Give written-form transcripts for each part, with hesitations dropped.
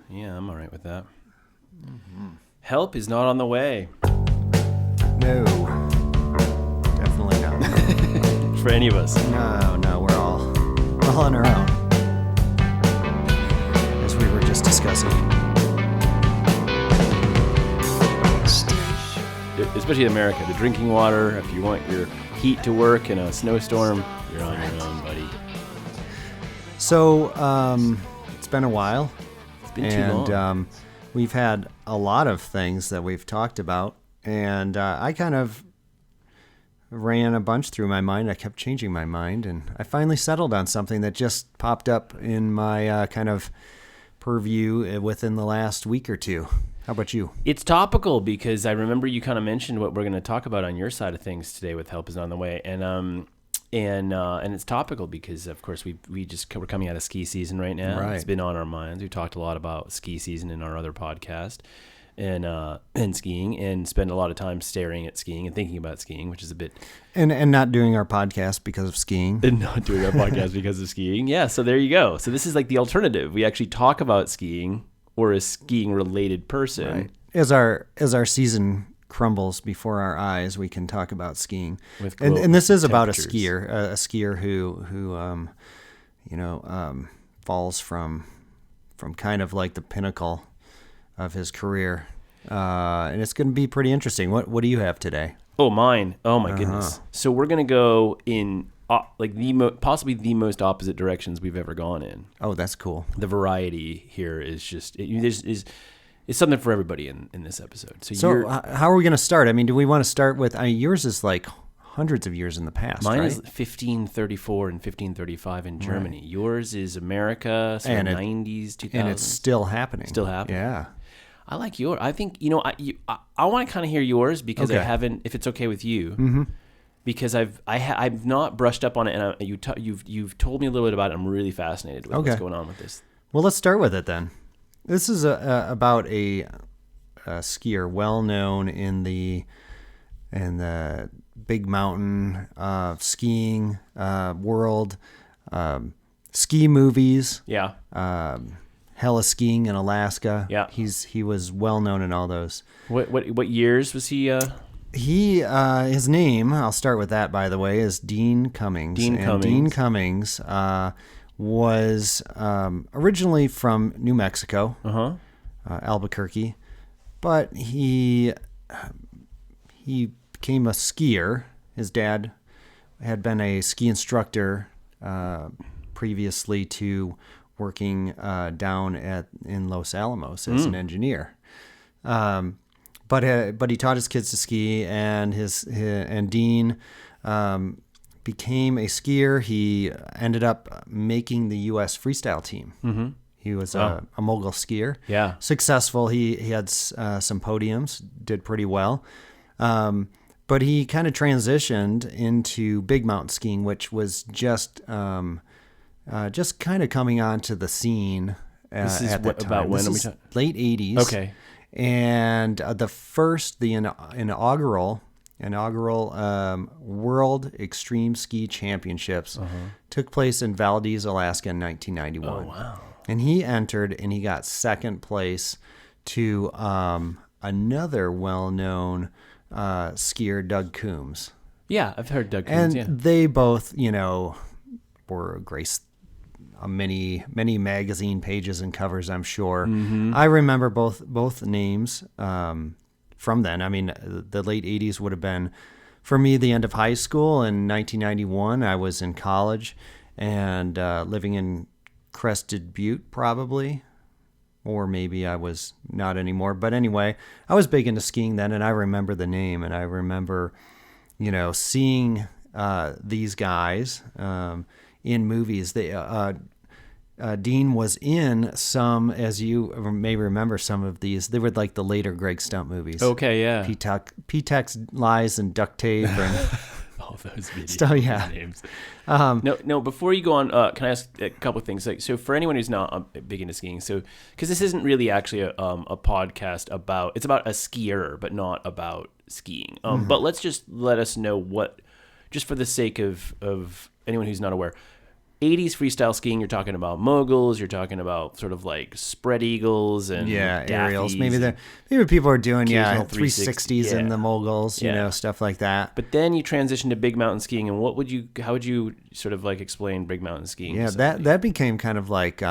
Yeah, I'm all right with that. Mm-hmm. Help is not on the way. No, definitely not. For any of us. No, we're all on our own, as we were just discussing. Especially in America, the drinking water, if you want your heat to work in a snowstorm, you're on your own, buddy. So, it's been a while. It's been too long. And we've had a lot of things that we've talked about, and I kind of ran a bunch through my mind. I kept changing my mind, and I finally settled on something that just popped up in my kind of purview within the last week or two. How about you? It's topical because I remember you kind of mentioned what we're going to talk about on your side of things today with Help is on the way, and it's topical because of course we're coming out of ski season right now. Right. It's been on our minds. We talked a lot about ski season in our other podcast and skiing, and spend a lot of time staring at skiing and thinking about skiing, which is a bit and not doing our podcast because of skiing. And not doing our podcast because of skiing. Yeah, so there you go. So this is like the alternative. We actually talk about skiing or a skiing related person. Right. As our season crumbles before our eyes, we can talk about skiing. And this is about a skier who falls from kind of like the pinnacle of his career. And it's going to be pretty interesting. What do you have today? Oh, mine. Oh my goodness. So we're going to go in possibly the most opposite directions we've ever gone in. Oh, that's cool. The variety here is just is something for everybody in this episode. So how are we going to start? I mean, do we want to start with yours is like hundreds of years in the past, Mine right? is 1534 and 1535 in Germany. Right. Yours is America, so 90s, 2000s. And it's still happening. Still happening. Yeah. I like yours. I think, I want to kind of hear yours because I haven't, if it's okay with you, mm-hmm. because I've not brushed up on it, and you've told me a little bit about it. I'm really fascinated with what's going on with this. Well, let's start with it then. This is about a skier well known in the big mountain skiing world, ski movies. Yeah. Heli skiing in Alaska. Yeah. He was well known in all those. What years was he? His name, I'll start with that, by the way, is Dean Cummings. Dean Cummings was originally from New Mexico, Albuquerque, but he became a skier. His dad had been a ski instructor previously to working down in Los Alamos as an engineer. But he taught his kids to ski, and Dean became a skier. He ended up making the U.S. freestyle team. Mm-hmm. He was a mogul skier. Yeah, successful. He had some podiums, did pretty well. But he kind of transitioned into big mountain skiing, which was just kind of coming onto the scene this is at that time. About when this are we is talking? Late 80s. Okay. And the inaugural World Extreme Ski Championships took place in Valdez, Alaska in 1991. Oh, wow. And he entered and he got second place to another well-known skier, Doug Coombs. Yeah, I've heard Doug Coombs, and they both, were graced many magazine pages and covers, I'm sure. Mm-hmm. I remember both names from then. I mean, the late 80s would have been, for me, the end of high school. In 1991, I was in college and living in Crested Butte, probably. Or maybe I was not anymore. But anyway, I was big into skiing then, and I remember the name. And I remember, seeing these guys in movies. Dean was in some, as you may remember, some of these. They were like the later Greg Stump movies. Okay, yeah. P-Tex Lies and Duct Tape and all those videos. Stuff, yeah. Names. No. Before you go on, can I ask a couple of things? So for anyone who's not big into skiing, because this isn't really actually a podcast it's about a skier, but not about skiing. But let us know just for the sake of anyone who's not aware. 80s freestyle skiing, you're talking about moguls, you're talking about sort of like spread eagles and aerials. Maybe people are doing 360s yeah. in the moguls, you know, stuff like that. But then you transition to big mountain skiing, and how would you sort of like explain big mountain skiing? Yeah, that became kind of like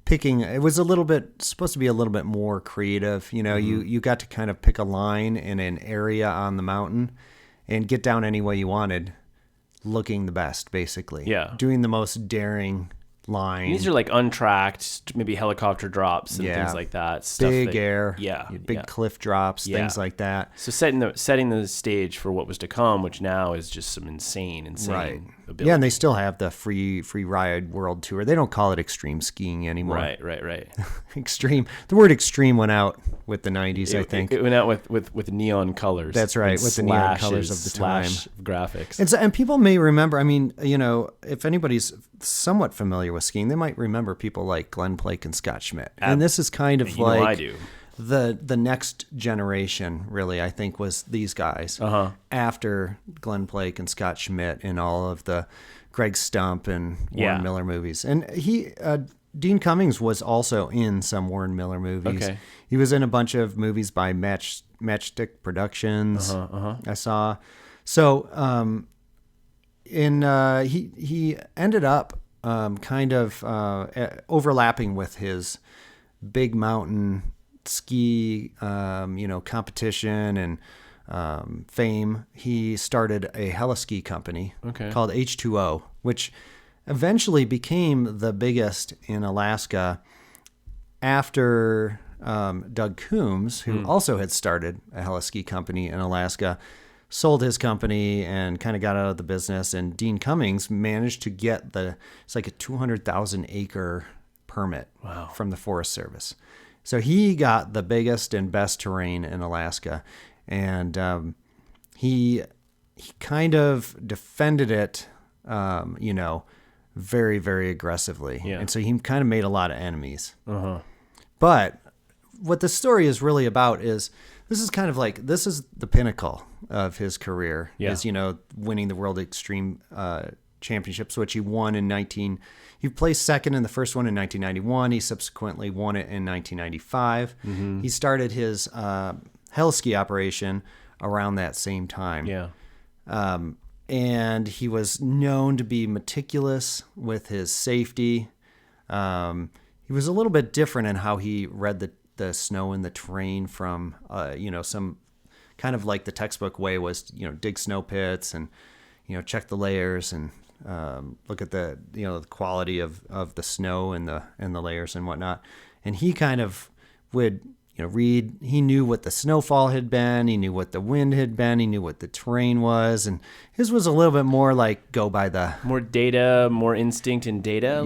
picking. It was supposed to be a little bit more creative. You know, you got to kind of pick a line in an area on the mountain and get down any way you wanted, looking the best, basically. Yeah. Doing the most daring line. And these are like untracked, maybe helicopter drops and things like that. Stuff big air. Yeah. Big cliff drops, things like that. So setting the stage for what was to come, which now is just some insane ability. Yeah, and they still have the free ride world tour. They don't call it extreme skiing anymore. Right. Extreme. The word extreme went out with the 90s, I think. It went out with neon colors. That's right, with the neon colors of the time. Graphics. And people may remember, I mean, you know, if anybody's somewhat familiar with skiing, they might remember people like Glenn Plake and Scott Schmidt. And this is kind of like I do. The next generation, really, I think, was these guys after Glenn Plake and Scott Schmidt and all of the Greg Stump and Warren Miller movies. And Dean Cummings was also in some Warren Miller movies. Okay. He was in a bunch of movies by Matchstick Productions. I saw. So, he ended up kind of overlapping with his big mountain ski, competition and fame. He started a heli ski company called H2O, which eventually became the biggest in Alaska after Doug Coombs, who also had started a heli ski company in Alaska, sold his company and kind of got out of the business. And Dean Cummings managed to get it's like a 200,000 acre permit from the Forest Service. So he got the biggest and best terrain in Alaska, and he kind of defended it, very, very aggressively. Yeah. And so he kind of made a lot of enemies. But what the story is really about is this is the pinnacle of his career, is, winning the World Extreme Championships, which he won he placed second in the first one in 1991. He subsequently won it in 1995. He started his heli ski operation around that same time. Yeah. And he was known to be meticulous with his safety. He was a little bit different in how he read the snow and the terrain from, some kind of like the textbook way was, dig snow pits and, check the layers and look at the the quality of the snow and the layers and whatnot. And he kind of would read. He knew what the snowfall had been. He knew what the wind had been. He knew what the terrain was. And his was a little bit more like go by the more data, more instinct in data.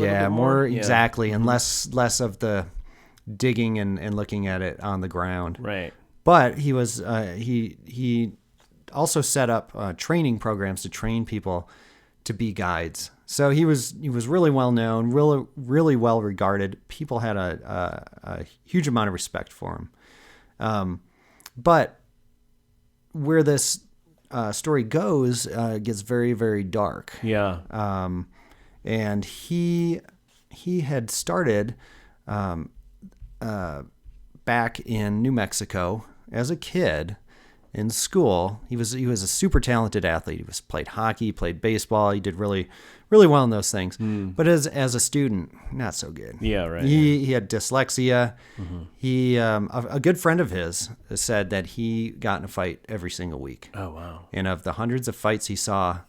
Exactly, and less of the digging and looking at it on the ground. Right. But he was he also set up training programs to train people to be guides. So he was really well known, really well regarded. People had a huge amount of respect for him. But where this story goes gets very, very dark. Yeah. And he had started back in New Mexico as a kid. In school, he was a super talented athlete. He played hockey, played baseball. He did really, really well in those things. But as a student, not so good. Yeah, right. He had dyslexia. He a good friend of his said that he got in a fight every single week. Oh wow! And of the hundreds of fights he saw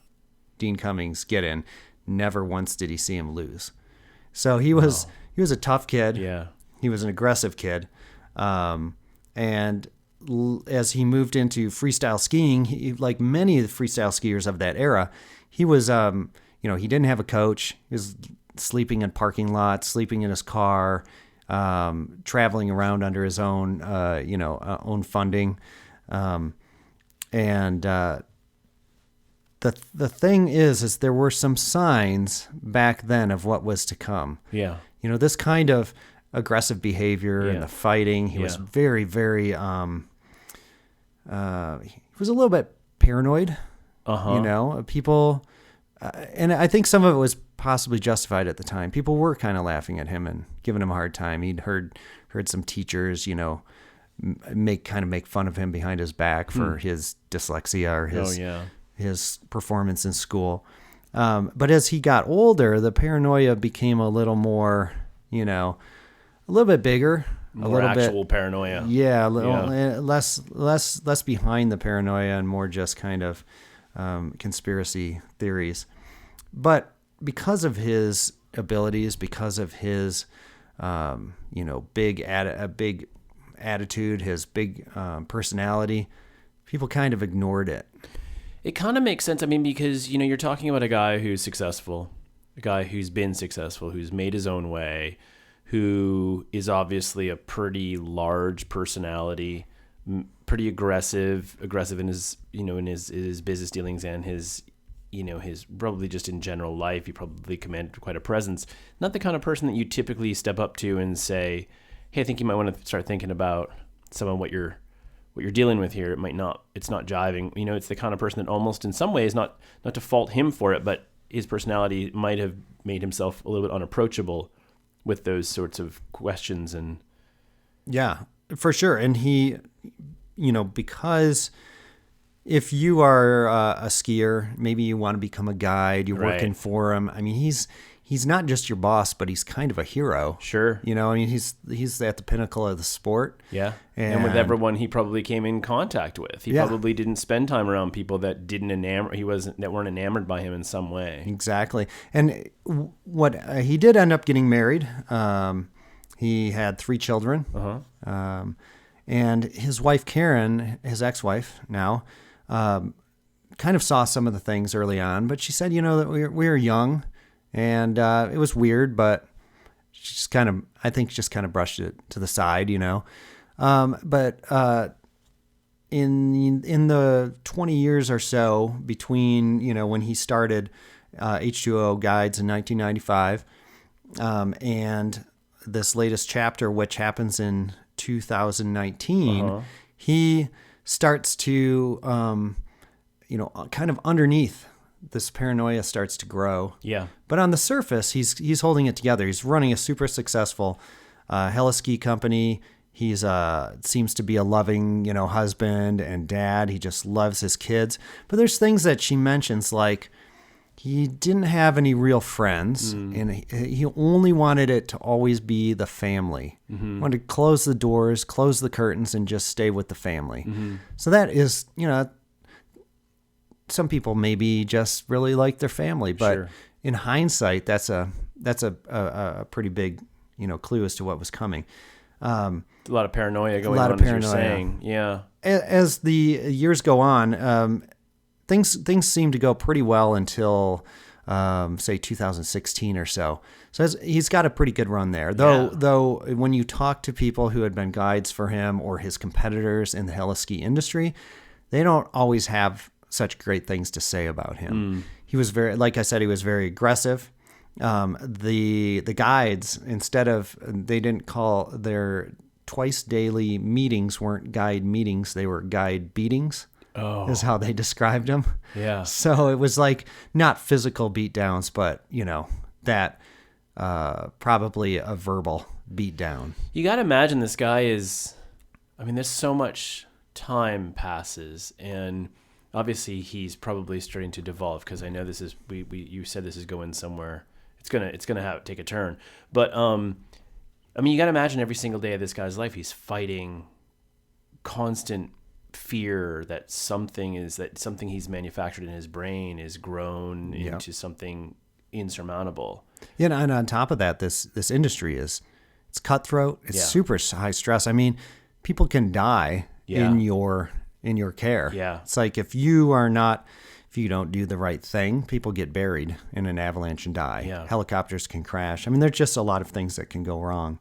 Dean Cummings get in, never once did he see him lose. So he was a tough kid. Yeah, he was an aggressive kid, and as he moved into freestyle skiing, he, like many of the freestyle skiers of that era, he was, he didn't have a coach. He was sleeping in parking lots, sleeping in his car, traveling around under his own, own funding. And the thing is there were some signs back then of what was to come. Yeah. This kind of aggressive behavior and the fighting. He was very, very, he was a little bit paranoid, people, and I think some of it was possibly justified at the time. People were kind of laughing at him and giving him a hard time. He'd heard some teachers, make fun of him behind his back for his dyslexia or his performance in school. But as he got older, the paranoia became a little more, a little bit bigger. More actual paranoia. Yeah, less behind the paranoia and more just kind of conspiracy theories. But because of his abilities, because of his big attitude, his big personality, people kind of ignored it. It kind of makes sense. I mean, because you're talking about a guy who's successful, a guy who's been successful, who's made his own way, who is obviously a pretty large personality, pretty aggressive in his, in his business dealings and his, his probably just in general life. He probably commanded quite a presence. Not the kind of person that you typically step up to and say, hey, I think you might want to start thinking about some of what you're dealing with here. It's not jiving. It's the kind of person that almost in some ways, not to fault him for it, but his personality might have made himself a little bit unapproachable with those sorts of questions. And yeah, for sure. And he, because if you are a skier, maybe you want to become a guide, you're working for him. I mean, he's not just your boss, but he's kind of a hero. Sure. He's at the pinnacle of the sport. Yeah. And with everyone he probably came in contact with. He probably didn't spend time around people that weren't enamored by him in some way. Exactly. And what he did end up getting married. He had 3 children. Uh-huh. And his wife, Karen, his ex-wife now, kind of saw some of the things early on, but she said, that we were young. And it was weird, but she just kind of brushed it to the side, But in the 20 years or so between, when he started H2O Guides in 1995 and this latest chapter, which happens in 2019, he starts to, kind of underneath this paranoia starts to grow. Yeah. But on the surface, he's holding it together. He's running a super successful heli ski company. He's seems to be a loving, husband and dad. He just loves his kids. But there's things that she mentions, like he didn't have any real friends, and he only wanted it to always be the family. Mm-hmm. Wanted to close the doors, close the curtains, and just stay with the family. Mm-hmm. So that is, some people maybe just really like their family, but in hindsight, that's a pretty big, clue as to what was coming. A lot of paranoia going on, as you're saying. Yeah. As the years go on, things seem to go pretty well until, say 2016 or so. So he's got a pretty good run there. Though when you talk to people who had been guides for him or his competitors in the heli ski industry, they don't always have such great things to say about him. He was like I said, he was very aggressive. The guides, they didn't call their twice daily meetings weren't guide meetings, they were guide beatings. Oh, is how they described them. Yeah. So it was like not physical beatdowns, but that probably a verbal beatdown. You got to imagine this guy there's so much time passes, and obviously he's probably starting to devolve, because I know this is you said this is going somewhere. It's gonna take a turn. But you got to imagine every single day of this guy's life he's fighting constant fear that something he's manufactured in his brain is grown into something insurmountable. Yeah, and on top of that, this industry it's cutthroat. It's super high stress. I mean, people can die in your care. Yeah. It's like if you don't do the right thing, people get buried in an avalanche and die. Yeah. Helicopters can crash. I mean, there's just a lot of things that can go wrong.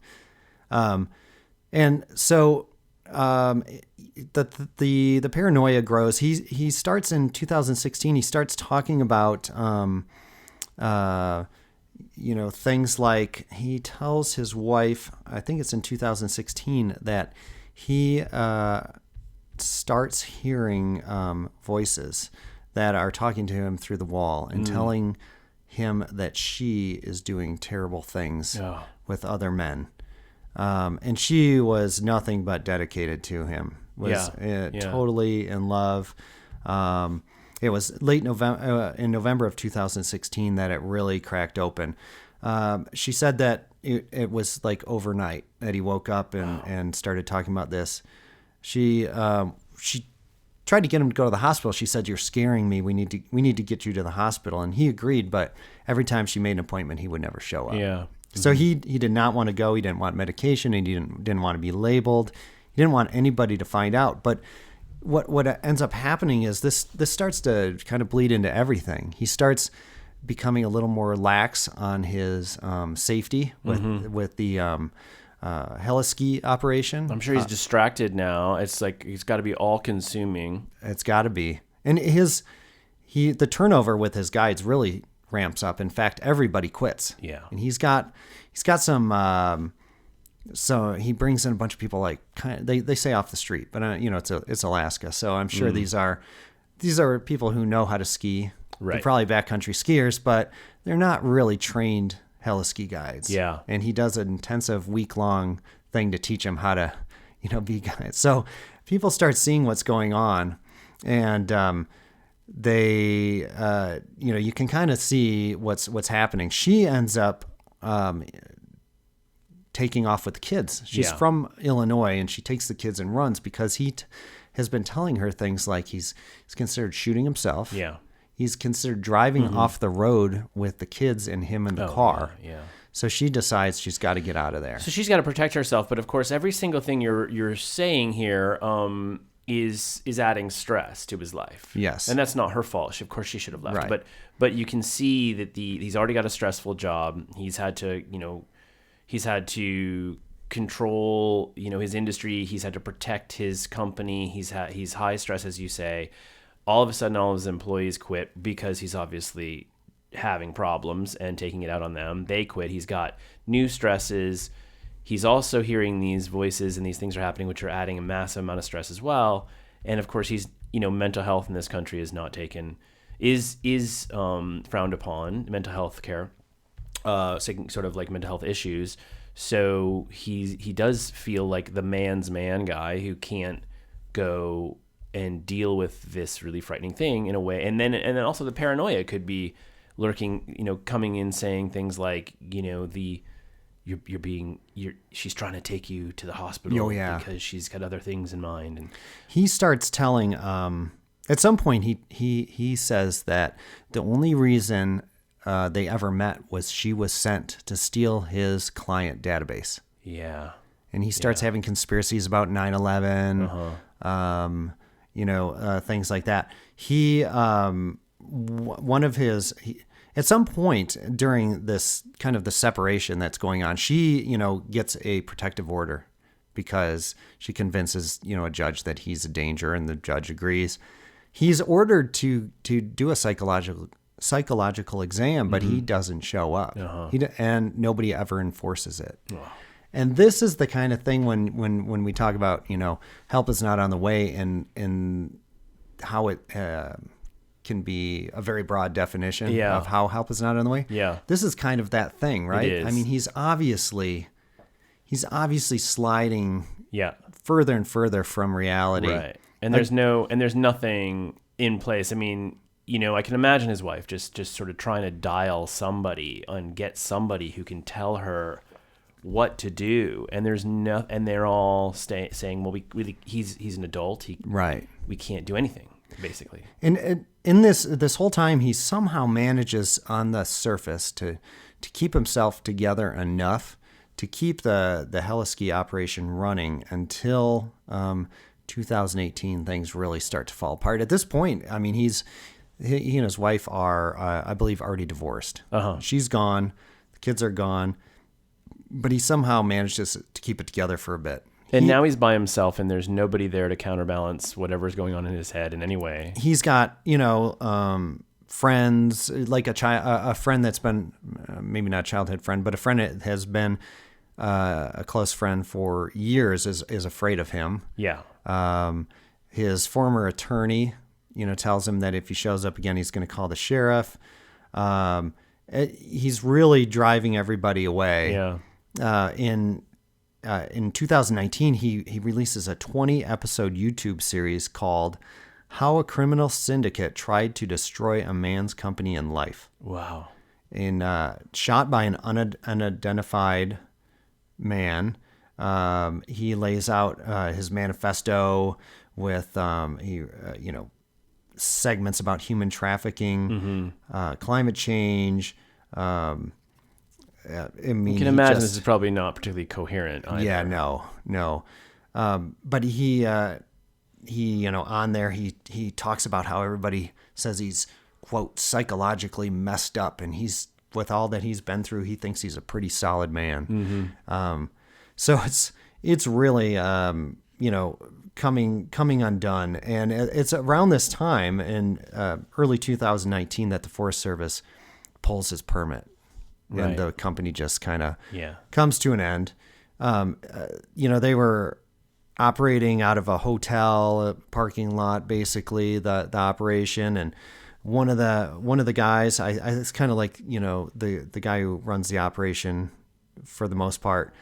And so the paranoia grows. He starts in 2016. He starts talking about things like, he tells his wife, I think it's in 2016, that he starts hearing voices that are talking to him through the wall and telling him that she is doing terrible things with other men. And she was nothing but dedicated to him, was totally in love. It was late November, in November of 2016 that it really cracked open. She said that it was like overnight that he woke up and started talking about this. She tried to get him to go to the hospital. She said, "You're scaring me. We need to get you to the hospital." And he agreed, but every time she made an appointment, he would never show up. Yeah. So he did not want to go. He didn't want medication. He didn't want to be labeled. He didn't want anybody to find out. But what ends up happening is this starts to kind of bleed into everything. He starts becoming a little more lax on his safety with the Heli Ski operation. I'm sure he's distracted now. It's like he's got to be all consuming. It's got to be. And the turnover with his guides really ramps up. In fact, everybody quits. Yeah. And he's got some so he brings in a bunch of people, like they say off the street, but it's Alaska. So I'm sure these are people who know how to ski. Right. They're probably backcountry skiers, but they're not really trained heli ski guides. Yeah. And he does an intensive week-long thing to teach them how to, be guides. So people start seeing what's going on, and they, you can kind of see what's happening. She ends up taking off with the kids. She's from Illinois, and she takes the kids and runs because he has been telling her things like he's considered shooting himself. Yeah. He's considered driving off the road with the kids and him in the car. Yeah. So she decides she's got to get out of there. So she's got to protect herself, but of course, every single thing you're saying here is adding stress to his life. Yes, and that's not her fault. Of course, she should have left. Right. But you can see that he's already got a stressful job. He's had to control his industry. He's had to protect his company. He's high stress, as you say. All of a sudden, all of his employees quit because he's obviously having problems and taking it out on them. They quit. He's got new stresses. He's also hearing these voices and these things are happening, which are adding a massive amount of stress as well. And of course, he's, mental health in this country is not taken, is frowned upon, mental health care, sort of like mental health issues. So he does feel like the man's man guy who can't go and deal with this really frightening thing in a way. And then also the paranoia could be lurking, coming in saying things like, she's trying to take you to the hospital because she's got other things in mind. And he starts telling, at some point he says that the only reason they ever met was she was sent to steal his client database. Yeah. And he starts having conspiracies about 9/11, things like that. He, at some point during this kind of the separation that's going on, she, gets a protective order because she convinces, a judge that he's a danger, and the judge agrees. He's ordered to do a psychological exam, but he doesn't show up. And nobody ever enforces it. And this is the kind of thing when we talk about, help is not on the way, and how it can be a very broad definition of how help is not on the way. Yeah. This is kind of that thing, right? It is. I mean, he's obviously sliding further and further from reality. Right. And there's nothing in place. I mean, I can imagine his wife just sort of trying to dial somebody and get somebody who can tell her what to do, and they're all saying, well, he's an adult, we can't do anything, basically. And in this whole time, he somehow manages on the surface to keep himself together enough to keep the Heli Ski operation running until 2018. Things really start to fall apart. At this point, I mean, he and his wife are, I believe, already divorced. She's gone, the kids are gone. But he somehow manages to keep it together for a bit. And now he's by himself, and there's nobody there to counterbalance whatever's going on in his head in any way. He's got, friends, like a friend that's been, maybe not a childhood friend, but a friend that has been a close friend for years is afraid of him. Yeah. His former attorney, tells him that if he shows up again, he's going to call the sheriff. he's really driving everybody away. Yeah. In 2019, he releases a 20-episode YouTube series called "How a Criminal Syndicate Tried to Destroy a Man's Company and Life." Wow. Shot by an unidentified man. He lays out his manifesto with segments about human trafficking, climate change. I mean, you can imagine this is probably not particularly coherent either. Yeah, no. But he on there he talks about how everybody says he's, quote, psychologically messed up, and he's, with all that he's been through, he thinks he's a pretty solid man. So it's really coming undone, and it's around this time in early 2019 that the Forest Service pulls his permit, and the company just kind of comes to an end. They were operating out of a hotel parking lot, basically the operation, and one of the guys, it's kind of like, the guy who runs the operation for the most part,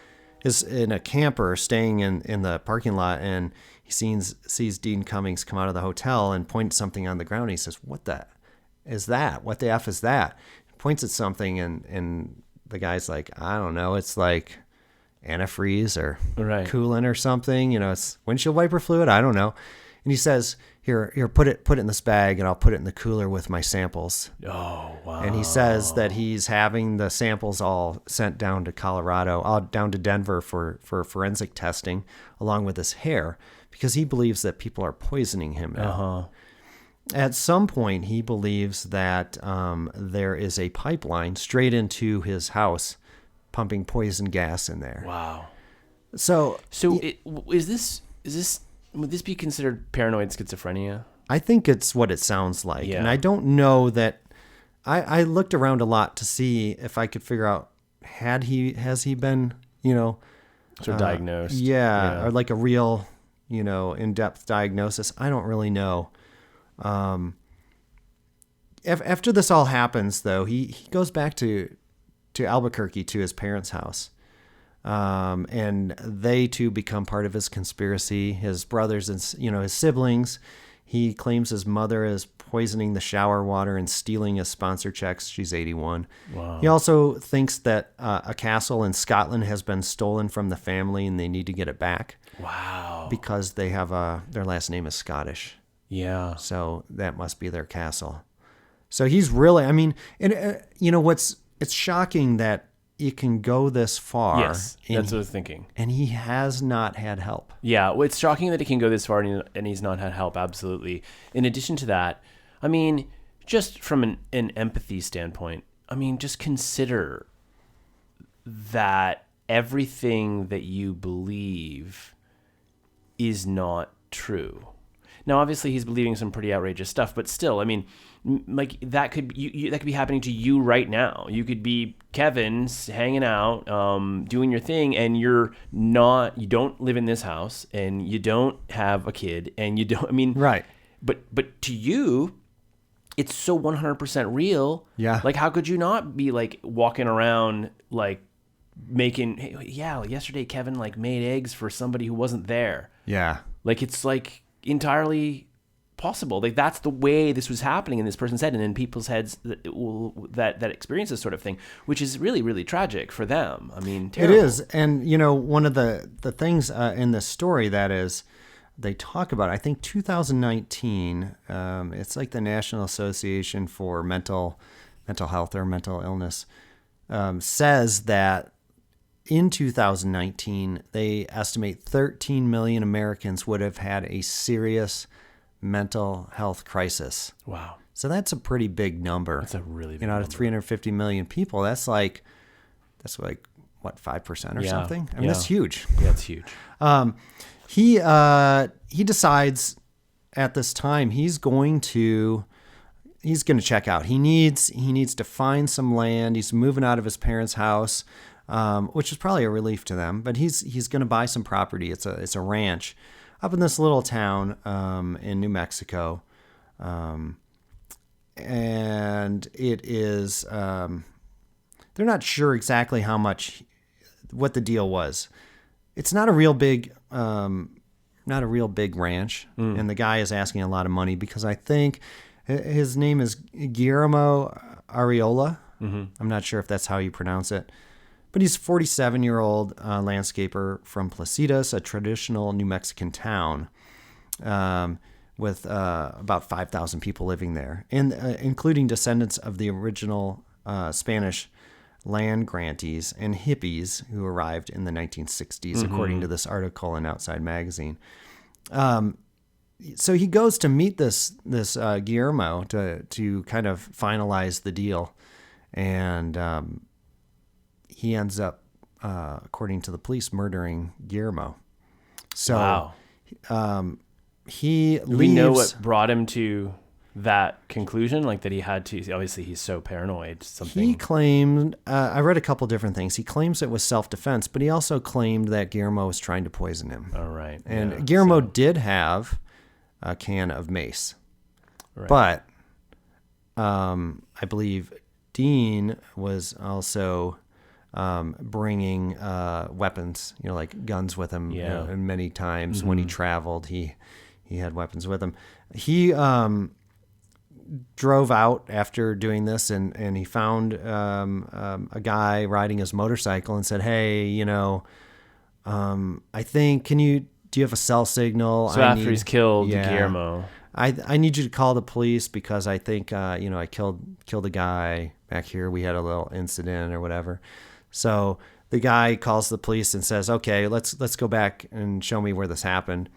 is in a camper staying in the parking lot, and he sees Dean Cummings come out of the hotel and point something on the ground. He says, "What the is that? What the F is that?" He points at something, and the guy's like, "I don't know. It's like antifreeze or coolant or something. It's windshield wiper fluid. I don't know." And he says, Here, put it in this bag, and I'll put it in the cooler with my samples. Oh, wow. And he says that he's having the samples all sent down to Colorado, down to Denver for forensic testing, along with his hair, because he believes that people are poisoning him now. At some point, he believes that there is a pipeline straight into his house, pumping poison gas in there. Wow. So is this would this be considered paranoid schizophrenia? I think it's what it sounds like. Yeah. And I don't know that I looked around a lot to see if I could figure out has he been, sort of diagnosed. Yeah, or like a real, in-depth diagnosis. I don't really know. After this all happens, though, he goes back to Albuquerque, to his parents' house. And they too become part of his conspiracy. His brothers and his siblings. He claims his mother is poisoning the shower water and stealing his sponsor checks. She's 81. Wow. He also thinks that a castle in Scotland has been stolen from the family, and they need to get it back. Wow. Because they have their last name is Scottish. Yeah. So that must be their castle. So he's really, it's shocking that it can go this far. Yes, that's what I was thinking. And he has not had help. Yeah, well, it's shocking that it can go this far and he's not had help, absolutely. In addition to that, just from an empathy standpoint, just consider that everything that you believe is not true. Now, obviously, he's believing some pretty outrageous stuff, but still, that could be happening to you right now. You could be Kevin hanging out, doing your thing, and you don't live in this house, and you don't have a kid, and you don't. Right. But to you, it's so 100% real. Yeah. Like, how could you not be like walking around like making? Hey, yeah, yesterday Kevin like made eggs for somebody who wasn't there. Yeah. Like, it's like entirely possible. Like, that's the way this was happening in this person's head and in people's heads that experience this sort of thing, which is really, really tragic for them. Terrible. It is. And, one of the things in this story that is they talk about, I think 2019, it's like the National Association for Mental Health or Mental Illness, says that in 2019, they estimate 13 million Americans would have had a serious mental health crisis. Wow. So that's a pretty big number. That's a really big number. Out of 350 million people, that's like what, 5% or something? That's huge. Yeah, it's huge. He decides at this time he's going to check out. He needs to find some land. He's moving out of his parents' house, which is probably a relief to them. But he's going to buy some property. It's a ranch up in this little town in New Mexico, and it is they're not sure exactly what the deal was. It's not a real big ranch, and the guy is asking a lot of money because I think his name is Guillermo Arriola. I'm not sure if that's how you pronounce it, but he's a 47-year-old landscaper from Placitas, a traditional New Mexican town with about 5,000 people living there, and including descendants of the original Spanish land grantees and hippies who arrived in the 1960s, according to this article in Outside Magazine. So he goes to meet this Guillermo to kind of finalize the deal, and he ends up, according to the police, murdering Guillermo. So wow. He leaves. Do we know what brought him to that conclusion? Like that he had to, obviously he's so paranoid. He claimed, I read a couple different things. He claims it was self-defense, but he also claimed that Guillermo was trying to poison him. All right. And Guillermo did have a can of mace. Right. But I believe Dean was also bringing weapons, like guns with him. Yeah. And many times when he traveled, he had weapons with him. He drove out after doing this, and he found a guy riding his motorcycle and said, "Hey, I think do you have a cell signal?" So after he's killed Guillermo, I need you to call the police because I think I killed a guy back here. We had a little incident or whatever. So the guy calls the police and says, "Okay, let's go back and show me where this happened."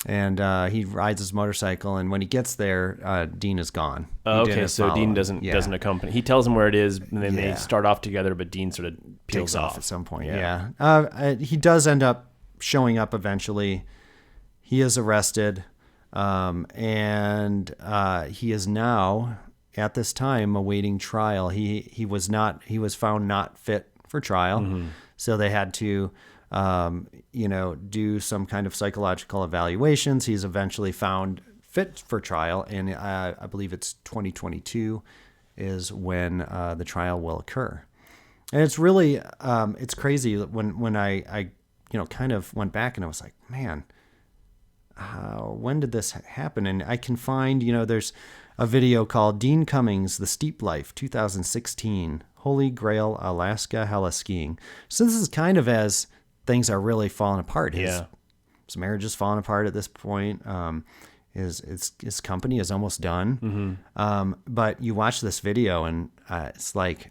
And he rides his motorcycle, and when he gets there, Dean is gone. Okay, so Dean doesn't accompany. He tells him where it is, and then they start off together, but Dean sort of peels off at some point. Yeah. He does end up showing up eventually. He is arrested, and he is now at this time awaiting trial. He was found not fit for trial, so they had to do some kind of psychological evaluations. He's eventually found fit for trial, and I believe it's 2022 is when the trial will occur. And it's really it's crazy when I kind of went back and I was like, man, when did this happen? And I can find there's a video called Dean Cummings, The Steep Life, 2016, Holy Grail Alaska Heli Skiing. So this is kind of as things are really falling apart. His marriage is falling apart at this point. His company is almost done. But you watch this video and it's like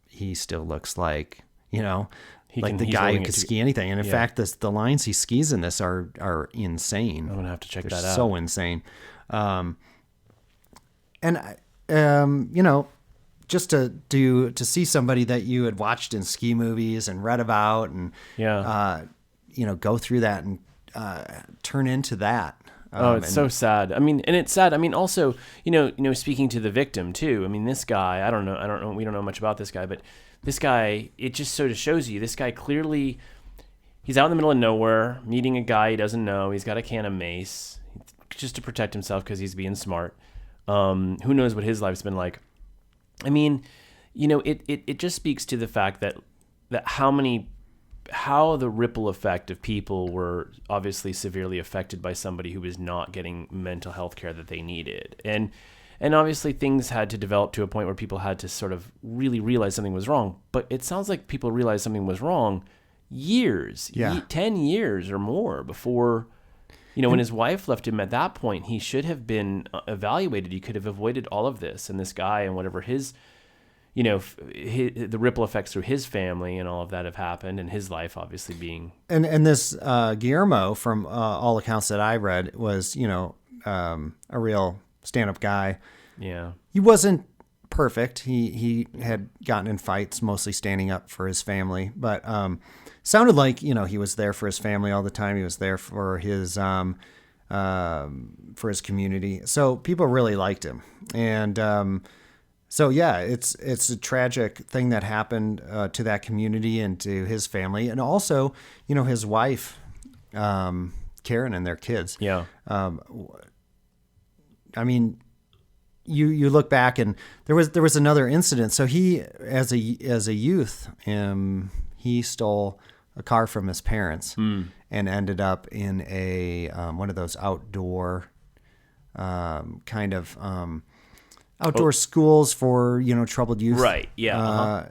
he still looks like like the guy who could ski anything. And in fact, the lines he skis in this are insane. I'm gonna have to check that out. So insane. Just to see somebody that you had watched in ski movies and read about and go through that and turn into that. It's so sad. I mean, and it's sad. I mean, also, speaking to the victim too. I mean, this guy, I don't know. We don't know much about this guy, but this guy, it just sort of shows you this guy clearly, he's out in the middle of nowhere meeting a guy he doesn't know. He's got a can of mace just to protect himself because he's being smart. Who knows what his life's been like. I mean, it just speaks to the fact that how the ripple effect of people were obviously severely affected by somebody who was not getting mental health care that they needed. And obviously things had to develop to a point where people had to sort of really realize something was wrong. But it sounds like people realized something was wrong 10 years or more before, when his wife left him at that point. He should have been evaluated. He could have avoided all of this. And this guy and whatever his the ripple effects through his family and all of that have happened, and his life obviously being... And this Guillermo, from all accounts that I read, was, a real stand-up guy. Yeah. He wasn't perfect. He had gotten in fights, mostly standing up for his family, but sounded like, he was there for his family all the time. He was there for his community. So people really liked him. And so yeah, it's a tragic thing that happened to that community and to his family, and also, his wife, Karen, and their kids. Yeah. I mean, you look back, and there was another incident. So he, as a youth, he stole a car from his parents and ended up in a one of those outdoor kind of outdoor schools for troubled youth. Right. Yeah.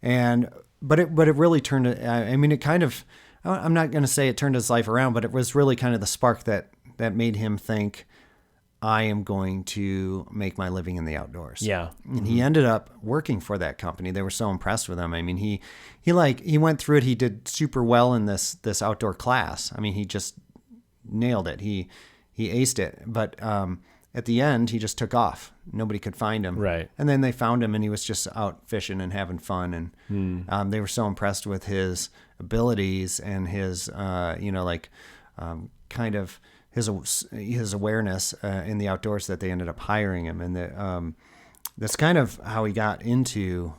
But it really turned. I mean, it kind of. I'm not going to say it turned his life around, but it was really kind of the spark that made him think, I am going to make my living in the outdoors. Yeah. And he ended up working for that company. They were so impressed with him. I mean, he went through it. He did super well in this outdoor class. I mean, he just nailed it. He aced it. But at the end, he just took off. Nobody could find him. Right. And then they found him, and he was just out fishing and having fun. And they were so impressed with his abilities and his, kind of his awareness in the outdoors that they ended up hiring him. And that's kind of how he got into,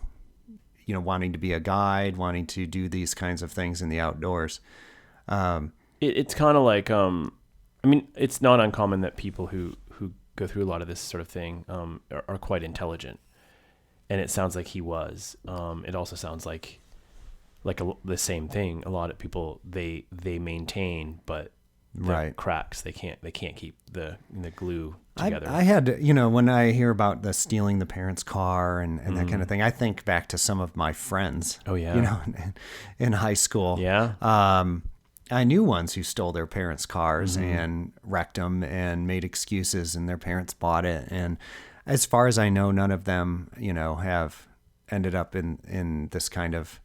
wanting to be a guide, wanting to do these kinds of things in the outdoors. It's kind of like, it's not uncommon that people who go through a lot of this sort of thing are quite intelligent. And it sounds like he was. It also sounds like the same thing. A lot of people, they maintain, but right. cracks. They can't keep the glue together. I had, when I hear about the stealing the parents' car and that kind of thing, I think back to some of my friends. Oh yeah. In high school. Yeah. I knew ones who stole their parents' cars and wrecked them and made excuses, and their parents bought it. And as far as I know, none of them, have ended up in this kind of,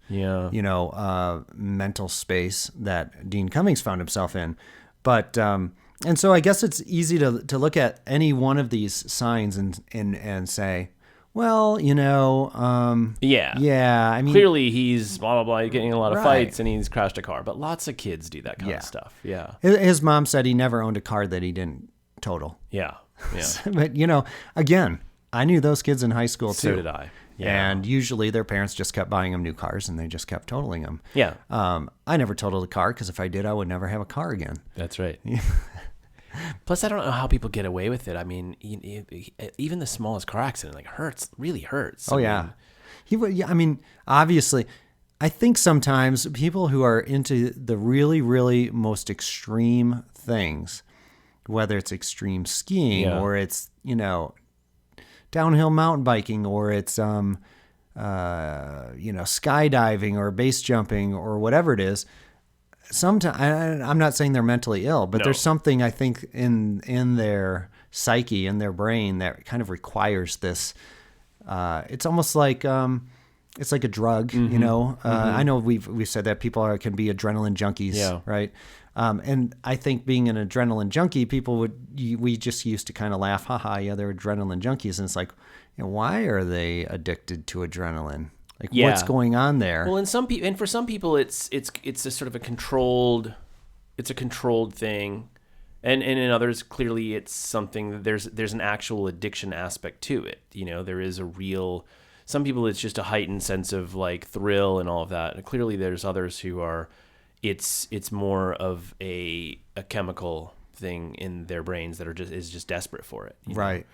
mental space that Dean Cummings found himself in. But, and so I guess it's easy to look at any one of these signs and say, well, yeah. I mean, clearly he's blah, blah, blah, getting in a lot of right. fights and he's crashed a car, but lots of kids do that kind of stuff. Yeah. His mom said he never owned a car that he didn't total. Yeah. Yeah. But, again, I knew those kids in high school too. So did I. Yeah. And usually their parents just kept buying them new cars and they just kept totaling them. Yeah. I never totaled a car because if I did, I would never have a car again. That's right. Plus, I don't know how people get away with it. I mean, even the smallest car accident really hurts. I mean, obviously, I think sometimes people who are into the really, really most extreme things, whether it's extreme skiing or it's, downhill mountain biking, or it's skydiving or base jumping or whatever it is. Sometimes I'm not saying they're mentally ill, but there's something I think in their psyche, in their brain, that kind of requires this. It's almost like it's like a drug, I know we've said that people can be adrenaline junkies, right? And I think being an adrenaline junkie, we just used to kind of laugh, haha, yeah, they're adrenaline junkies. And it's like, why are they addicted to adrenaline? Like, what's going on there? Well, for some people, it's a sort of a controlled thing. And in others, clearly it's something, there's an actual addiction aspect to it. There is some people it's just a heightened sense of like thrill and all of that. And clearly there's others who are, it's more of a chemical thing in their brains that is just desperate for it. Right.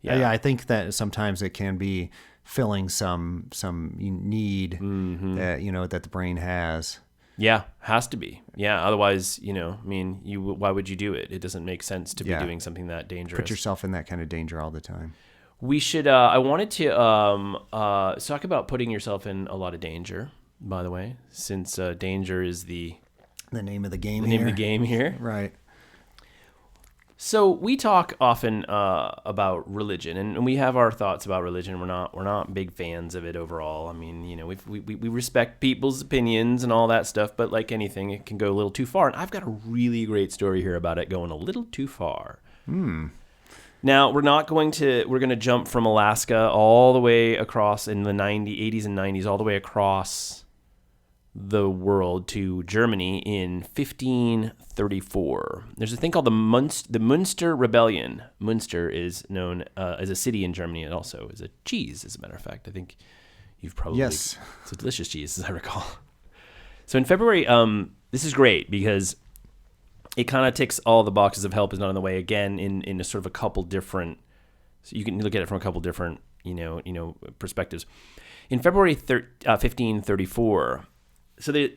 Yeah. I think that sometimes it can be filling some need that, that the brain has. Yeah, has to be. Yeah. Otherwise, why would you do it? It doesn't make sense to be doing something that dangerous. Put yourself in that kind of danger all the time. We should, I wanted to talk about putting yourself in a lot of danger, by the way, since danger is the name of the game here. Right. So we talk often about religion, and we have our thoughts about religion. We're not big fans of it overall. I mean, we respect people's opinions and all that stuff, but like anything, it can go a little too far. And I've got a really great story here about it going a little too far. Now, we're going to jump from Alaska all the way across in the 80s and 90s, all the way across the world to Germany in 1534. There's a thing called the Münster Rebellion. Münster is known as a city in Germany, and also is a cheese, as a matter of fact. I think you've probably... Yes. It's a delicious cheese, as I recall. So in February, this is great because it kind of ticks all the boxes of help is not on the way again in a sort of a couple different So you can look at it from a couple different, perspectives. In February 1534, so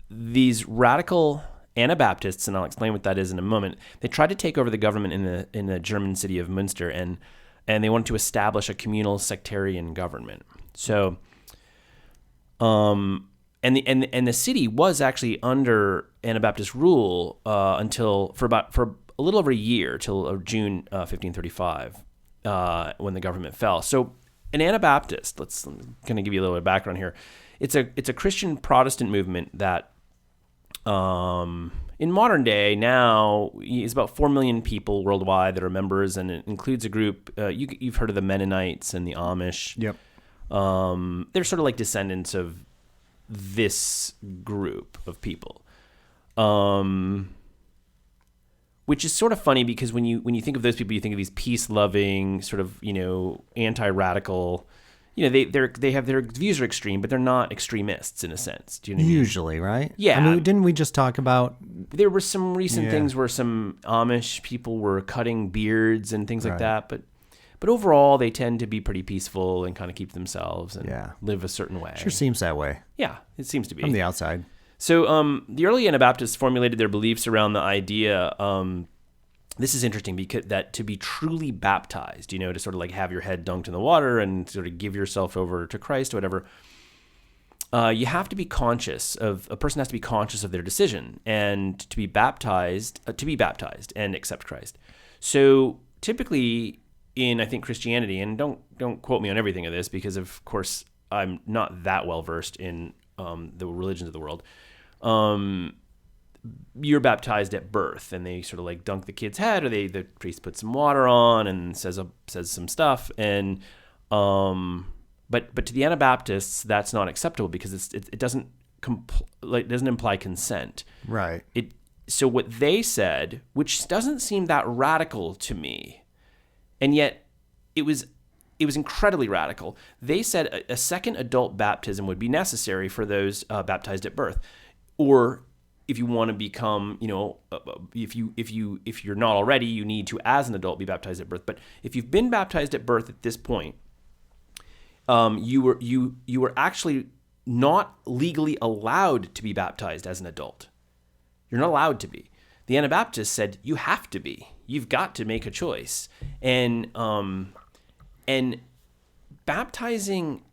these radical Anabaptists, and I'll explain what that is in a moment, they tried to take over the government in the German city of Münster, and they wanted to establish a communal sectarian government. So, and the city was actually under Anabaptist rule for a little over a year, till June 1535, when the government fell. So, an Anabaptist, I'm going to give you a little bit of background here. It's a Christian Protestant movement that, in modern day now, is about 4 million people worldwide that are members, and it includes a group. You've heard of the Mennonites and the Amish. Yep. They're sort of like descendants of this group of people, which is sort of funny because when you think of those people, you think of these peace-loving, sort of anti-radical. They have their views are extreme, but they're not extremists in a sense. Do you know what I mean? Usually, right? Yeah. I mean, didn't we just talk about? There were some recent things where some Amish people were cutting beards and things like that, but overall they tend to be pretty peaceful and kind of keep themselves and live a certain way. Sure seems that way. Yeah, it seems to be. From the outside. So the early Anabaptists formulated their beliefs around the idea. This is interesting because that to be truly baptized, to sort of like have your head dunked in the water and sort of give yourself over to Christ or whatever, you have to be conscious of, a person has to be conscious of their decision and to be baptized and accept Christ. So typically in, I think, Christianity, and don't quote me on everything of this because of course I'm not that well versed in the religions of the world. You're baptized at birth, and they sort of like dunk the kid's head, or the priest puts some water on and says some stuff, and but to the Anabaptists that's not acceptable because it doesn't imply consent. Right. So what they said, which doesn't seem that radical to me, and yet it was incredibly radical. They said a second adult baptism would be necessary for those baptized at birth, or if you want to become, if you're not already, you need to, as an adult, be baptized at birth. But if you've been baptized at birth at this point, you were actually not legally allowed to be baptized as an adult. You're not allowed to be. The Anabaptists said you have to be. You've got to make a choice, and baptizing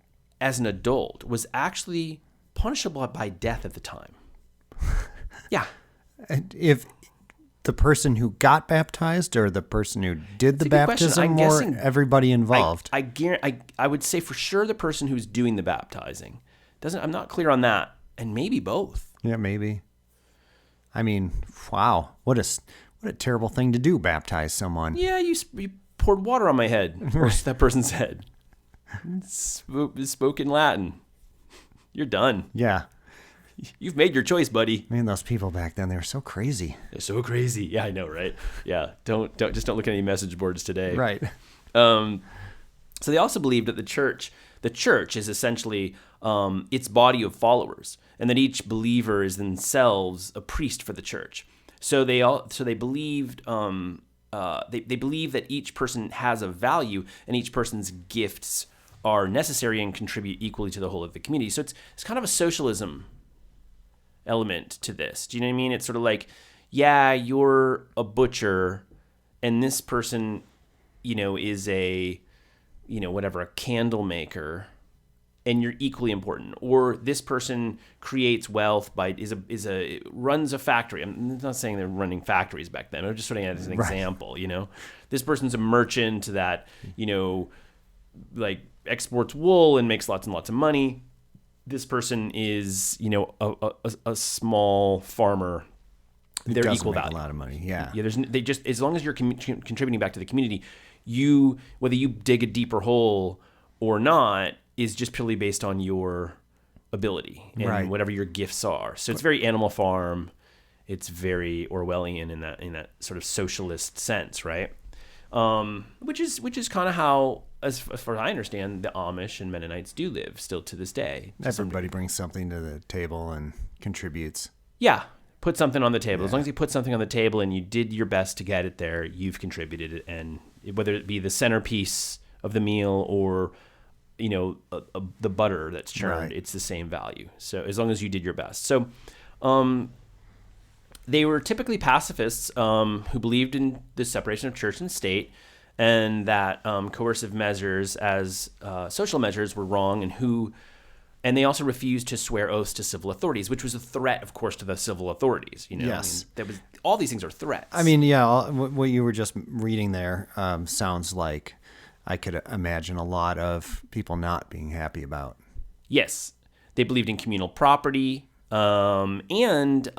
as an adult was actually punishable by death at the time. Yeah. If the person who got baptized or the person who did the baptism or everybody involved? I would say for sure the person who's doing the baptizing. I'm not clear on that. And maybe both. Yeah, maybe. I mean, wow. What a terrible thing to do, baptize someone. Yeah, you poured water on my head. Or that person's head. Spoke in Latin. You're done. Yeah. You've made your choice, buddy. Man, those people back then, they were so crazy. They're so crazy. Yeah, I know, right? Yeah. Don't look at any message boards today. Right. So they also believed that the church is essentially its body of followers, and that each believer is themselves a priest for the church. So they believed they believe that each person has a value, and each person's gifts are necessary and contribute equally to the whole of the community. So it's kind of a socialism element to this. Do you know what I mean? It's sort of like, yeah, you're a butcher, and this person, is a, a candle maker, and you're equally important. Or this person creates wealth runs a factory. I'm not saying they're running factories back then. I'm just putting it as an example. This person's a merchant that, like exports wool and makes lots and lots of money. This person is, a small farmer. They're equal value. A lot of money. Yeah. Yeah. As long as you're contributing back to the community, whether you dig a deeper hole or not is just purely based on your ability and whatever your gifts are. So it's very Animal Farm. It's very Orwellian in that sort of socialist sense, right? Which is kind of how, as far as I understand, the Amish and Mennonites do live still to this day. Everybody brings something to the table and contributes. Yeah, put something on the table. Yeah. As long as you put something on the table and you did your best to get it there, you've contributed, and whether it be the centerpiece of the meal or, the butter that's churned, Right. it's the same value. So as long as you did your best. So they were typically pacifists who believed in the separation of church and state, and that coercive measures as social measures were wrong, and they also refused to swear oaths to civil authorities, which was a threat, of course, to the civil authorities. Yes. All these things are threats. I mean, yeah, what you were just reading there sounds like I could imagine a lot of people not being happy about. Yes. They believed in communal property. And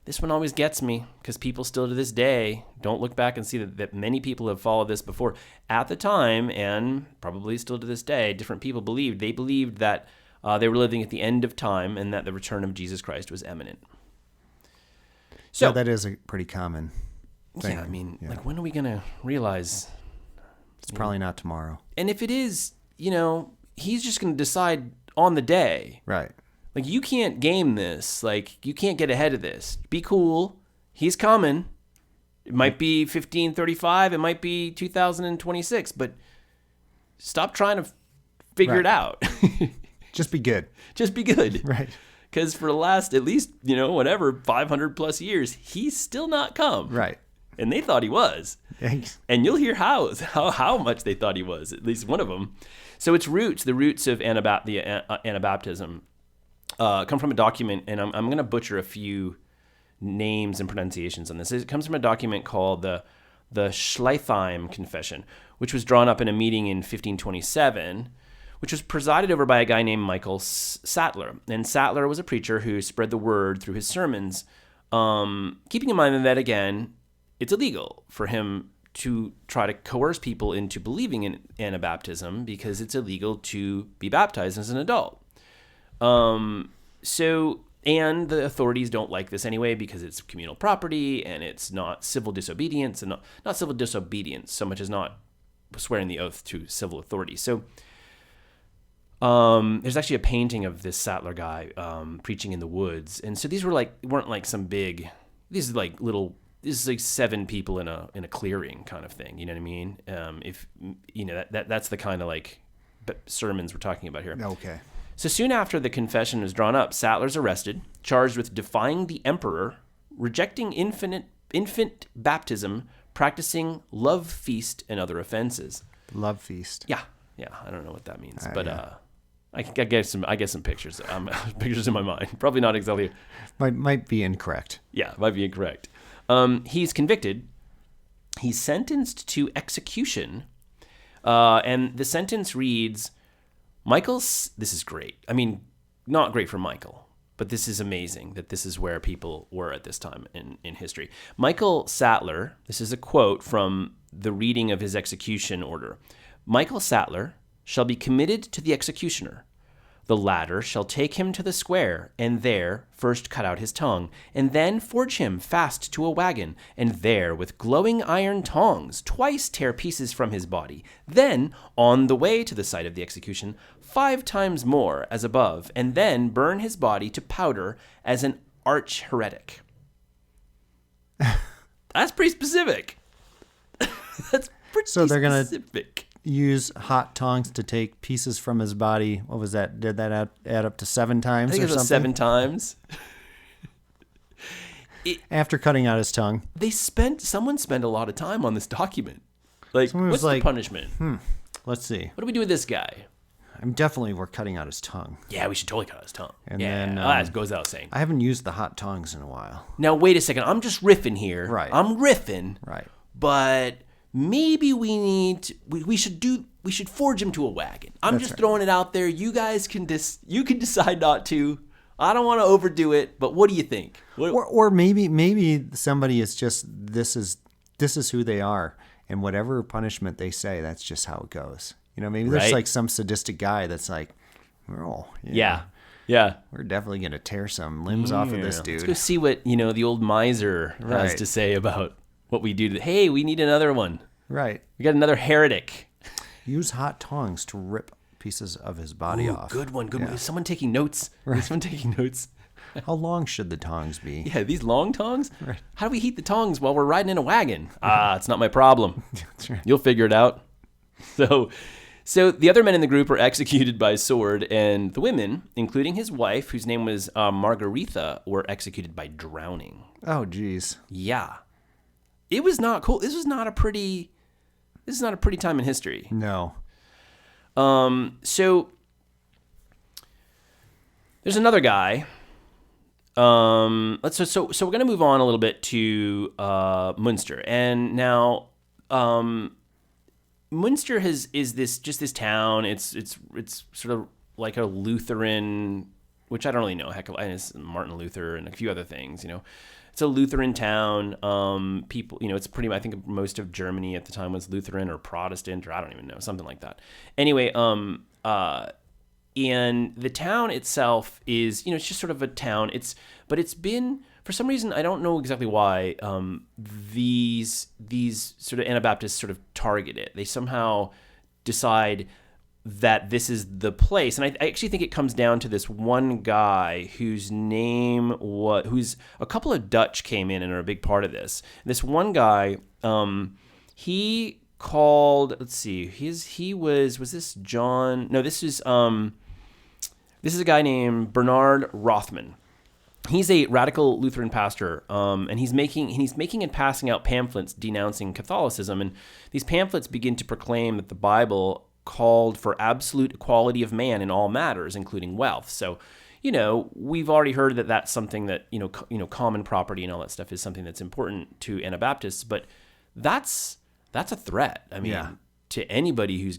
this one always gets me because people still to this day don't look back and see that many people have followed this before. At the time, and probably still to this day, different people believed that they were living at the end of time and that the return of Jesus Christ was imminent. So yeah, that is a pretty common thing. Yeah, I mean, when are we going to realize? It's probably not tomorrow. And if it is, he's just going to decide on the day. Right. Like, you can't game this. Like, you can't get ahead of this. Be cool. He's coming. It might be 1535. It might be 2026. But stop trying to figure it out. Just be good. Just be good. Right. Because for the last, at least, 500 plus years, he's still not come. Right. And they thought he was. Thanks. And you'll hear how much they thought he was, at least one of them. So its roots, the roots of Anabaptism, come from a document, and I'm going to butcher a few names and pronunciations on this. It comes from a document called the Schleitheim Confession, which was drawn up in a meeting in 1527, which was presided over by a guy named Michael Sattler. And Sattler was a preacher who spread the word through his sermons, keeping in mind that, again, it's illegal for him to try to coerce people into believing in Anabaptism because it's illegal to be baptized as an adult. And the authorities don't like this anyway because it's communal property and it's not civil disobedience, and not civil disobedience so much as not swearing the oath to civil authority. So there's actually a painting of this Sattler guy preaching in the woods, and so these weren't like some big. These are like little. This is like 7 people in a clearing kind of thing. You know what I mean? If that's the kind of like sermons we're talking about here. Okay. So soon after the confession was drawn up, Sattler's arrested, charged with defying the emperor, rejecting infant baptism, practicing love feast, and other offenses. Love feast. Yeah. I don't know what that means, but I get some pictures. Pictures in my mind. Probably not exactly. Might be incorrect. Yeah, might be incorrect. He's convicted. He's sentenced to execution, and the sentence reads. This is great. I mean, not great for Michael, but this is amazing that this is where people were at this time in history. Michael Sattler, this is a quote from the reading of his execution order. Michael Sattler shall be committed to the executioner. The latter shall take him to the square, and there first cut out his tongue, and then forge him fast to a wagon, and there with glowing iron tongs twice tear pieces from his body. Then, on the way to the site of the execution, 5 times more as above, and then burn his body to powder as an arch heretic. That's pretty specific. That's pretty So they're gonna specific. Use hot tongs to take pieces from his body. What was that? Did that add up to 7 times I think or it was something? 7 times. After cutting out his tongue. Someone spent a lot of time on this document. Like, what's the punishment? Let's see. What do we do with this guy? We're cutting out his tongue. Yeah, we should totally cut out his tongue. And yeah, then, that goes without saying. I haven't used the hot tongs in a while. Now, wait a second. I'm just riffing here. Right. I'm riffing. Right. But maybe we should forge him to a wagon. I'm just throwing it out there. You guys can decide not to. I don't want to overdo it, but what do you think? Or maybe somebody is just this is who they are, and whatever punishment they say, that's just how it goes. Maybe there's like some sadistic guy that's like, oh yeah, we're definitely gonna tear some limbs off of this dude. Let's go see what the old miser has to say about what we do. Hey, we need another one. Right. We got another heretic. Use hot tongs to rip pieces of his body off. Good one. Is someone taking notes? Right. Is someone taking notes? How long should the tongs be? Yeah, these long tongs? Right. How do we heat the tongs while we're riding in a wagon? It's not my problem. That's right. You'll figure it out. So the other men in the group are executed by sword, and the women, including his wife, whose name was Margaretha, were executed by drowning. Oh, geez. Yeah. It was not cool. This is not a pretty time in history. No. So there's another guy. So we're gonna move on a little bit to Münster, and now Münster is this town. It's sort of like a Lutheran, which I don't really know. Heck, it's Martin Luther and a few other things. It's a Lutheran town. People, it's pretty. I think most of Germany at the time was Lutheran or Protestant, or I don't even know, something like that. Anyway, and the town itself is, it's just sort of a town. But it's been, for some reason, I don't know exactly why, these sort of Anabaptists sort of target it. They somehow decide that this is the place. And I actually think it comes down to this one guy whose a couple of Dutch came in and are a big part of this. This one guy, he called, let's see, was this John? No, this is a guy named Bernard Rothman. He's a radical Lutheran pastor, and he's making and passing out pamphlets denouncing Catholicism. And these pamphlets begin to proclaim that the Bible called for absolute equality of man in all matters, including wealth. So, we've already heard that that's something that, common property and all that stuff is something that's important to Anabaptists, but that's a threat. I mean, to anybody who's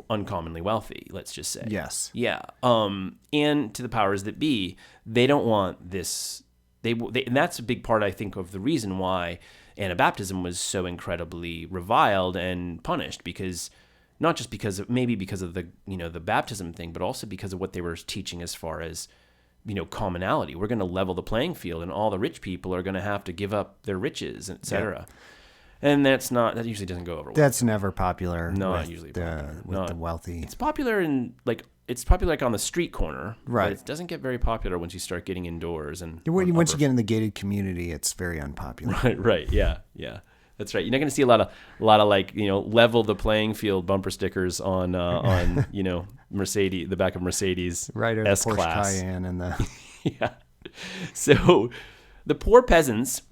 uncommonly wealthy, let's just say. Yes. Yeah. And to the powers that be, they don't want this. And that's a big part, I think, of the reason why Anabaptism was so incredibly reviled and punished, because not just because of the the baptism thing, but also because of what they were teaching as far as commonality. We're going to level the playing field, and all the rich people are going to have to give up their riches, etc. Yeah. And that usually doesn't go over well. That's never popular. Not usually popular. With the wealthy. It's popular on the street corner, right? But it doesn't get very popular once you start getting indoors and once you get in the gated community, it's very unpopular. Right, yeah, that's right. You're not going to see a lot of level the playing field bumper stickers on Mercedes, the back of Mercedes, right, or S the Porsche Class, Cayenne, and the yeah. So the poor peasants,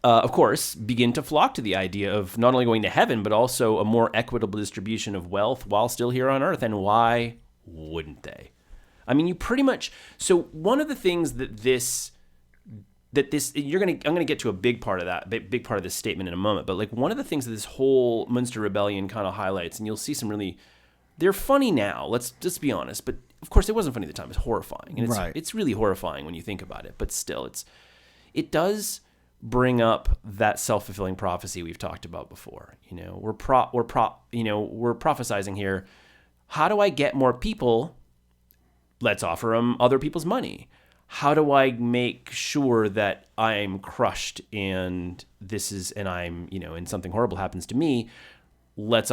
of course, begin to flock to the idea of not only going to heaven, but also a more equitable distribution of wealth while still here on earth. And why wouldn't they? I mean, you pretty much. So one of the things I'm going to get to a big part of that, big part of this statement in a moment. But one of the things that this whole Münster Rebellion kind of highlights, and you'll see they're funny now. Let's just be honest. But of course, it wasn't funny at the time. It's horrifying, and it's really horrifying when you think about it. But still, it does bring up that self-fulfilling prophecy we've talked about before. We're prophesizing here. How do I get more people? Let's offer them other people's money. How do I make sure that I'm crushed and I'm, and something horrible happens to me? Let's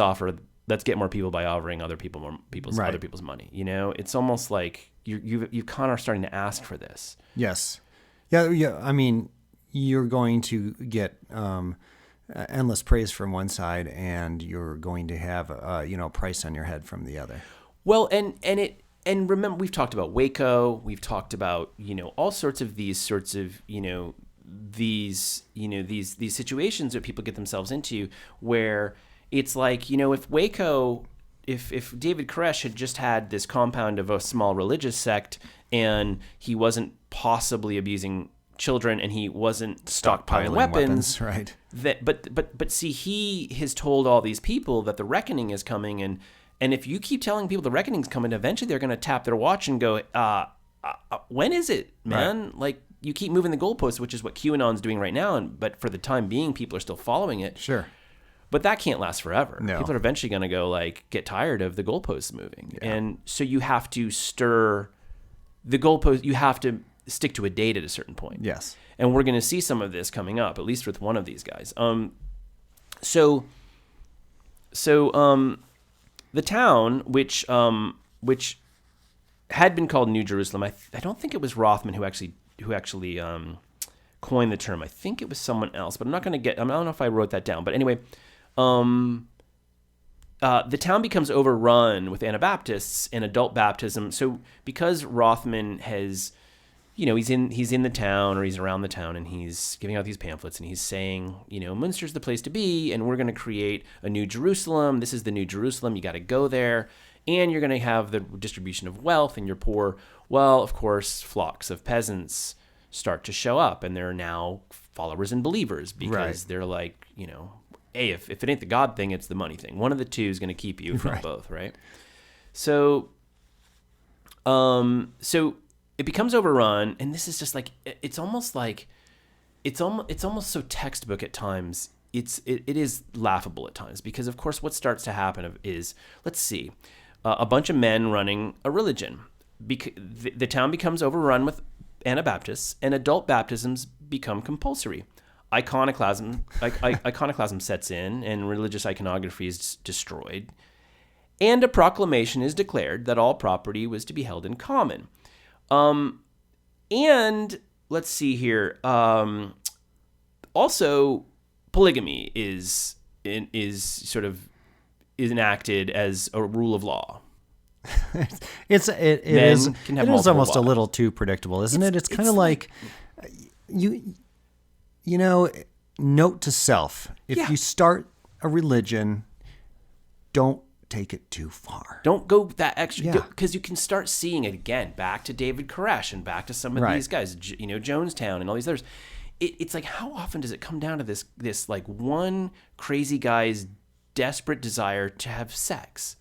get more people by offering other people's money. It's almost like you kind of are starting to ask for this. Yes. Yeah. I mean, you're going to get endless praise from one side, and you're going to have a price on your head from the other. Well, and remember, we've talked about Waco. We've talked about all sorts of these situations that people get themselves into, where it's like if Waco, if David Koresh had just had this compound of a small religious sect, and he wasn't possibly abusing children, and he wasn't stockpiling weapons, right? But see, he has told all these people that the reckoning is coming, and if you keep telling people the reckoning's coming, eventually they're going to tap their watch and go, when is it, man? Right. You keep moving the goalposts, which is what QAnon's doing right now, but for the time being, people are still following it. Sure. But that can't last forever. No. People are eventually going to go get tired of the goalposts moving, and so you have to stir the goalpost. You have to stick to a date at a certain point. Yes. And we're going to see some of this coming up, at least with one of these guys. So the town, which had been called New Jerusalem. I don't think it was Rothman who actually coined the term. I think it was someone else, but I don't know if I wrote that down. But anyway, the town becomes overrun with Anabaptists and adult baptism. So because Rothman has, he's in the town, or he's around the town, and he's giving out these pamphlets, and he's saying, Münster's the place to be, and we're going to create a New Jerusalem. This is the New Jerusalem. You got to go there, and you're going to have the distribution of wealth, and you're poor. Well, of course, flocks of peasants start to show up, and they're now followers and believers because they're like, hey, if it ain't the God thing, it's the money thing. One of the two is going to keep you, if not both, right? So, it becomes overrun, and this is just like it's almost so textbook at times. It is laughable at times because, of course, what starts to happen is, let's see, a bunch of men running a religion. The town becomes overrun with Anabaptists, and adult baptisms become compulsory. Iconoclasm sets in, and religious iconography is destroyed, and a proclamation is declared that all property was to be held in common. And let's see here. Also, polygamy is enacted as a rule of law. It is almost a little too predictable, isn't it? It's kind of like note to self: if you start a religion, don't take it too far. Don't go that extra, because you can start seeing it again, back to David Koresh and back to some of these guys, Jonestown and all these others. It's like, how often does it come down to this like one crazy guy's desperate desire to have sex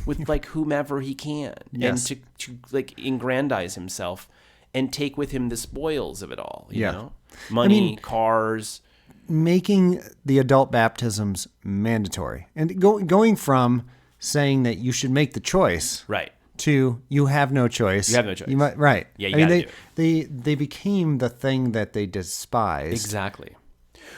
with like whomever he can, and to like aggrandize himself and take with him the spoils of it all, you know? Money, cars. Making the adult baptisms mandatory, and going from saying that you should make the choice, to you have no choice. You have no choice. You might, right. Yeah, you gotta do it. They became the thing that they despised. Exactly.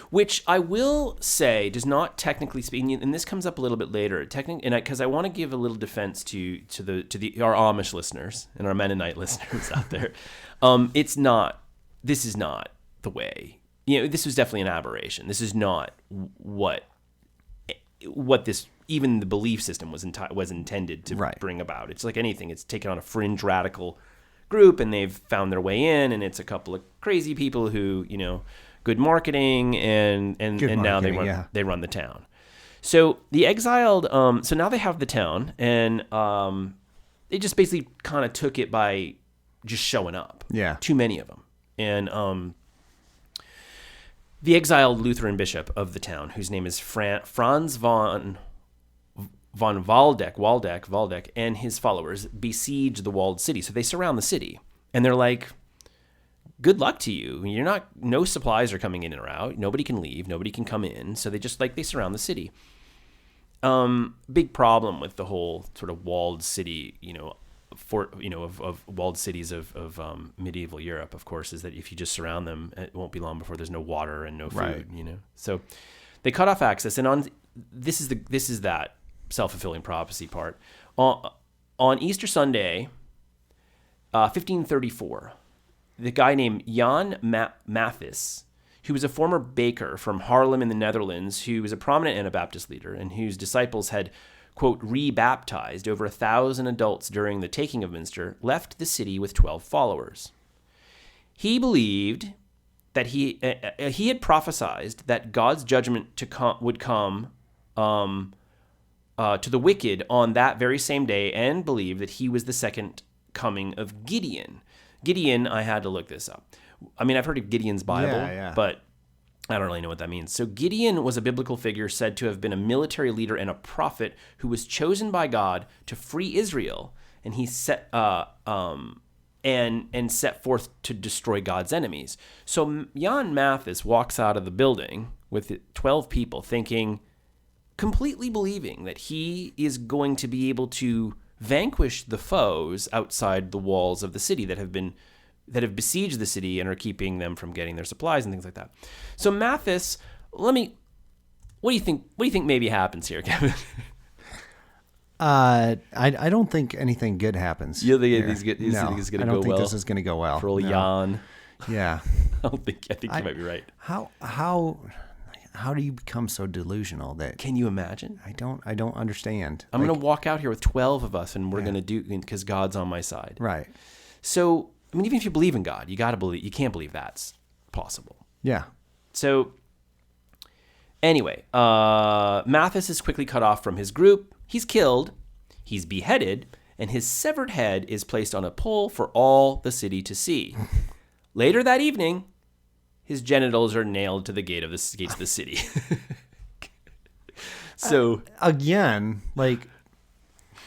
Which I will say does not, technically speaking, and this comes up a little bit later, because I want to give a little defense to our Amish listeners and our Mennonite listeners out there. This is not the way. This was definitely an aberration. This is not what this, even the belief system was intended to bring about. It's like anything. It's taken on a fringe radical group, and they've found their way in, and it's a couple of crazy people who, good marketing, and now they run the town. So the exiled, so now they have the town, and they just basically kind of took it by just showing up. Yeah. Too many of them. And the exiled Lutheran bishop of the town, whose name is Franz von Waldeck, and his followers besiege the walled city. So they surround the city, and they're like, good luck to you. No supplies are coming in or out. Nobody can leave. Nobody can come in. So they surround the city. Big problem with the whole sort of walled city, of walled cities of medieval Europe, of course, is that if you just surround them, it won't be long before there's no water and no food, So they cut off access, and this is that self-fulfilling prophecy part. On Easter Sunday, 1534, the guy named Jan Mathis, who was a former baker from Haarlem in the Netherlands, who was a prominent Anabaptist leader and whose disciples had, quote, re-baptized over 1,000 adults during the taking of Münster, left the city with 12 followers. He believed that he had prophesied that God's judgment would come to the wicked on that very same day, and believed that he was the second coming of Gideon. Gideon, I had to look this up. I mean, I've heard of Gideon's Bible, but I don't really know what that means. So Gideon was a biblical figure said to have been a military leader and a prophet who was chosen by God to free Israel, and he set set forth to destroy God's enemies. So Jan Mathis walks out of the building with 12 people, completely believing that he is going to be able to vanquish the foes outside the walls of the city that have besieged the city and are keeping them from getting their supplies and things like that. So Mathis, what do you think? What do you think maybe happens here, Kevin? I don't think anything good happens. You think here. it's going to No, go well? I don't think this is going to go well. For old No. Jan. Yeah. I think you might be right. How do you become so delusional that Can you imagine? I don't understand. I'm going to walk out here with 12 of us, and we're going to do because God's on my side. Right. So, I mean, even if you believe in God, you got to believe. You can't believe that's possible. Yeah. So, anyway, Mathis is quickly cut off from his group. He's killed. He's beheaded, and his severed head is placed on a pole for all the city to see. Later that evening, his genitals are nailed to the gates of the city. So again, like,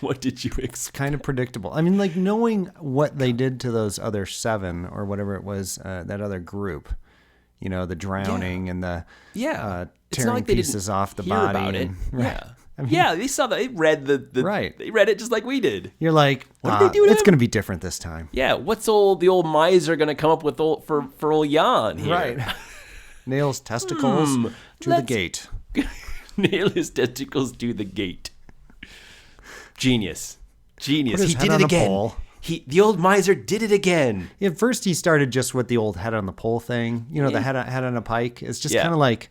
what did you expect? kind of predictable. I mean, like, knowing what they did to those other 7 or whatever it was, that other group, the drowning and the It's not tearing like they pieces didn't off the hear body. about it. Right. Yeah. I mean, Yeah, they saw that. They read Right. They read it just like we did. You're like, What did they do to it's him? going to be different this time. Yeah, what's the old miser gonna come up with for old Jan here? Right. Nails testicles to the gate. Nail his testicles to the gate. Genius. Put He his head did on it a again. pole. The old miser did it again. At first, he started just with the old head on the pole thing. The head on a pike. It's just kind of like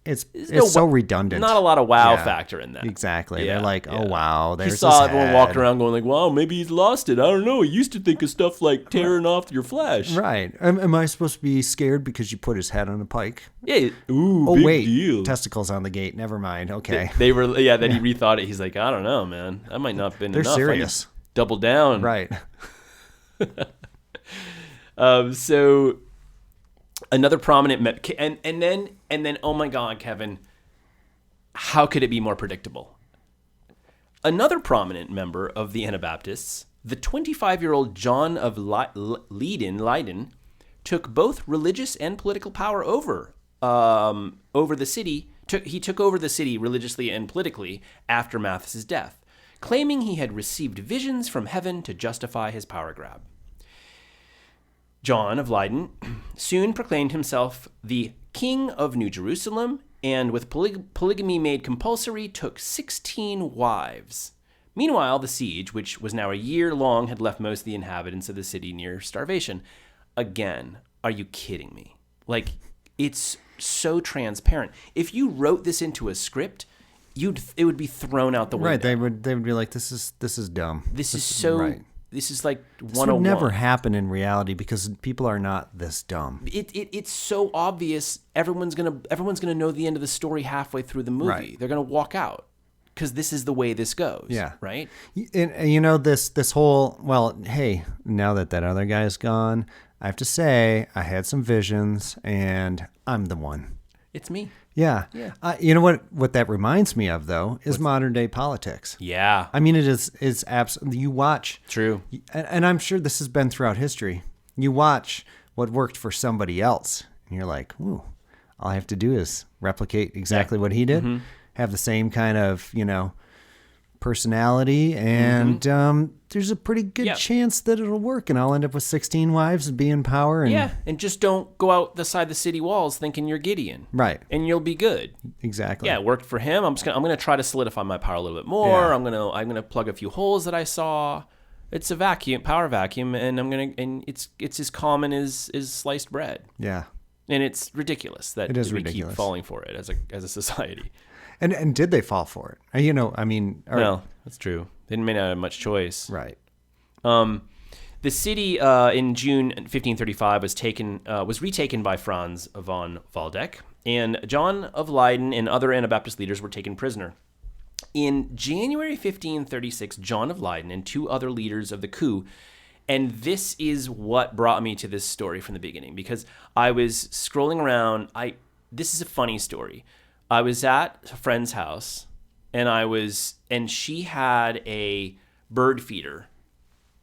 it's so redundant. Not a lot of wow factor in that. Exactly. Yeah, They're like, oh wow, there's he saw his everyone head. walking around going like, wow, maybe he's lost it. I don't know. He used to think of stuff like tearing off your flesh. Right. Am I supposed to be scared because you put his head on a pike? Yeah. Ooh, Oh big wait, deal. testicles on the gate. Never mind. Okay. They were, yeah. Then he rethought it. He's like, I don't know, man. That might not have been They're enough. serious. Double down. Right. So another prominent and then oh my God, Kevin, how could it be more predictable? Another prominent member of the Anabaptists, the 25-year-old John of Leiden, took both religious and political power over the city. He took over the city religiously and politically after Mathis's death, claiming he had received visions from heaven to justify his power grab. John of Leiden soon proclaimed himself the King of New Jerusalem, and with polygamy made compulsory, took 16 wives. Meanwhile, the siege, which was now a year long, had left most of the inhabitants of the city near starvation. Again, are you kidding me? Like, it's so transparent. If you wrote this into a script, it would be thrown out the window. Right. They would be like, this is dumb. This is so. Right. This is like 101. This would never happen in reality because people are not this dumb. It's so obvious. Everyone's gonna know the end of the story halfway through the movie. Right. They're gonna walk out because this is the way this goes. Yeah. Right. And this whole, well, hey, now that other guy's gone, I have to say I had some visions and I'm the one. It's me. Yeah. Yeah. You know what that reminds me of, though, is modern day politics. Yeah. I mean, it's absolutely, you watch. True. And I'm sure this has been throughout history. You watch what worked for somebody else, and you're like, ooh, all I have to do is replicate exactly what he did, have the same kind of, personality, and there's a pretty good chance that it'll work, and I'll end up with 16 wives and be in power. And and just don't go out the side of the city walls thinking you're Gideon. Right. And you'll be good. Exactly. Yeah, it worked for him. I'm gonna try to solidify my power a little bit more. Yeah. I'm gonna plug a few holes that I saw. It's a power vacuum, and it's as common as sliced bread. Yeah. And it's ridiculous that It is we ridiculous. keep falling for it as a society. And did they fall for it? Well, that's true. They may not have much choice. Right. The city in June 1535 was retaken by Franz von Waldeck, and John of Leiden and other Anabaptist leaders were taken prisoner. In January 1536, John of Leiden and 2 other leaders of the coup, and this is what brought me to this story from the beginning, because I was scrolling around. This is a funny story. I was at a friend's house, and she had a bird feeder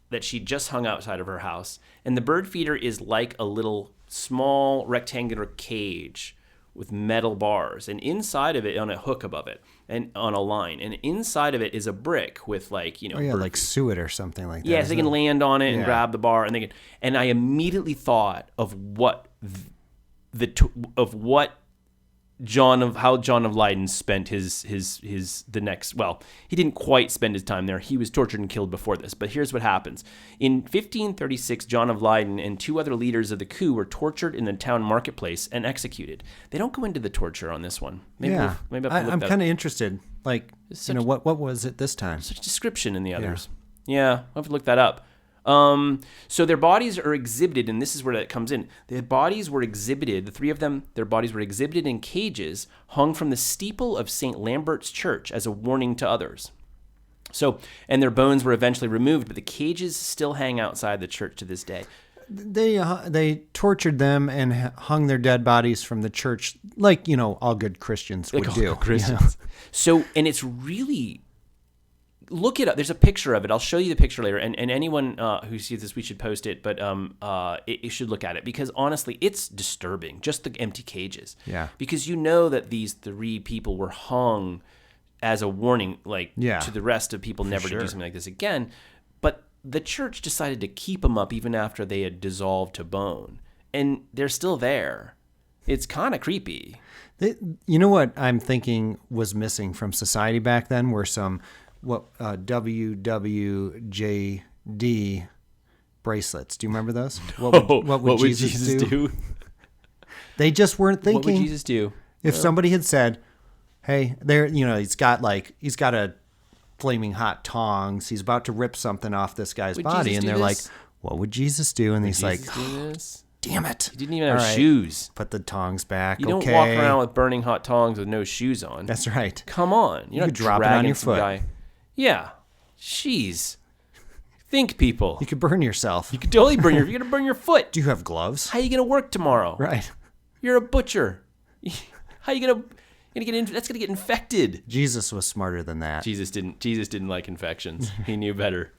that she just hung outside of her house. And the bird feeder is like a little small rectangular cage with metal bars, and inside of it, on a hook above it, and on a line, and inside of it is a brick with like like suet or something like that. Yeah, so they can land on it and Yeah. grab the bar, and they can. And I immediately thought of what John of Leyden spent the next, well, he didn't quite spend his time there. He was tortured and killed before this. But here's what happens. In 1536, John of Leyden and 2 other leaders of the coup were tortured in the town marketplace and executed. They don't go into the torture on this one. Maybe I'm kind of interested. Like, what was it this time? Such description in the others. Yeah, I'll have to look that up. So their bodies are exhibited, and this is where that comes in. The 3 of them, their bodies were exhibited in cages hung from the steeple of St. Lambert's Church as a warning to others. So, and their bones were eventually removed, but the cages still hang outside the church to this day. They tortured them and hung their dead bodies from the church, like, all good Christians would do. Christians. So, and it's really... Look it up. There's a picture of it. I'll show you the picture later. And anyone who sees this, we should post it. But you should look at it because honestly, it's disturbing. Just the empty cages. Yeah. Because that these 3 people were hung as a warning, to the rest of people never to do something like this again. But the church decided to keep them up even after they had dissolved to bone, and they're still there. It's kind of creepy. You know what I'm thinking was missing from society back then were some. WWJD bracelets. Do you remember those? What would Jesus do? They just weren't thinking. What would Jesus do? If somebody had said, "Hey, there, he's got a flaming hot tongs. He's about to rip something off this guy's body," and they're like, "What would Jesus do?" And he's like, "Damn it! He didn't even have shoes. Put the tongs back. You don't walk around with burning hot tongs with no shoes on. That's right. Come on, you could drop it on your foot. Guy. Yeah, jeez. Think, people. You could burn yourself. You could totally burn you're gonna burn your foot. Do you have gloves? How are you gonna work tomorrow? Right. You're a butcher. How are you gonna that's gonna get infected? Jesus was smarter than that. Jesus didn't like infections. He knew better.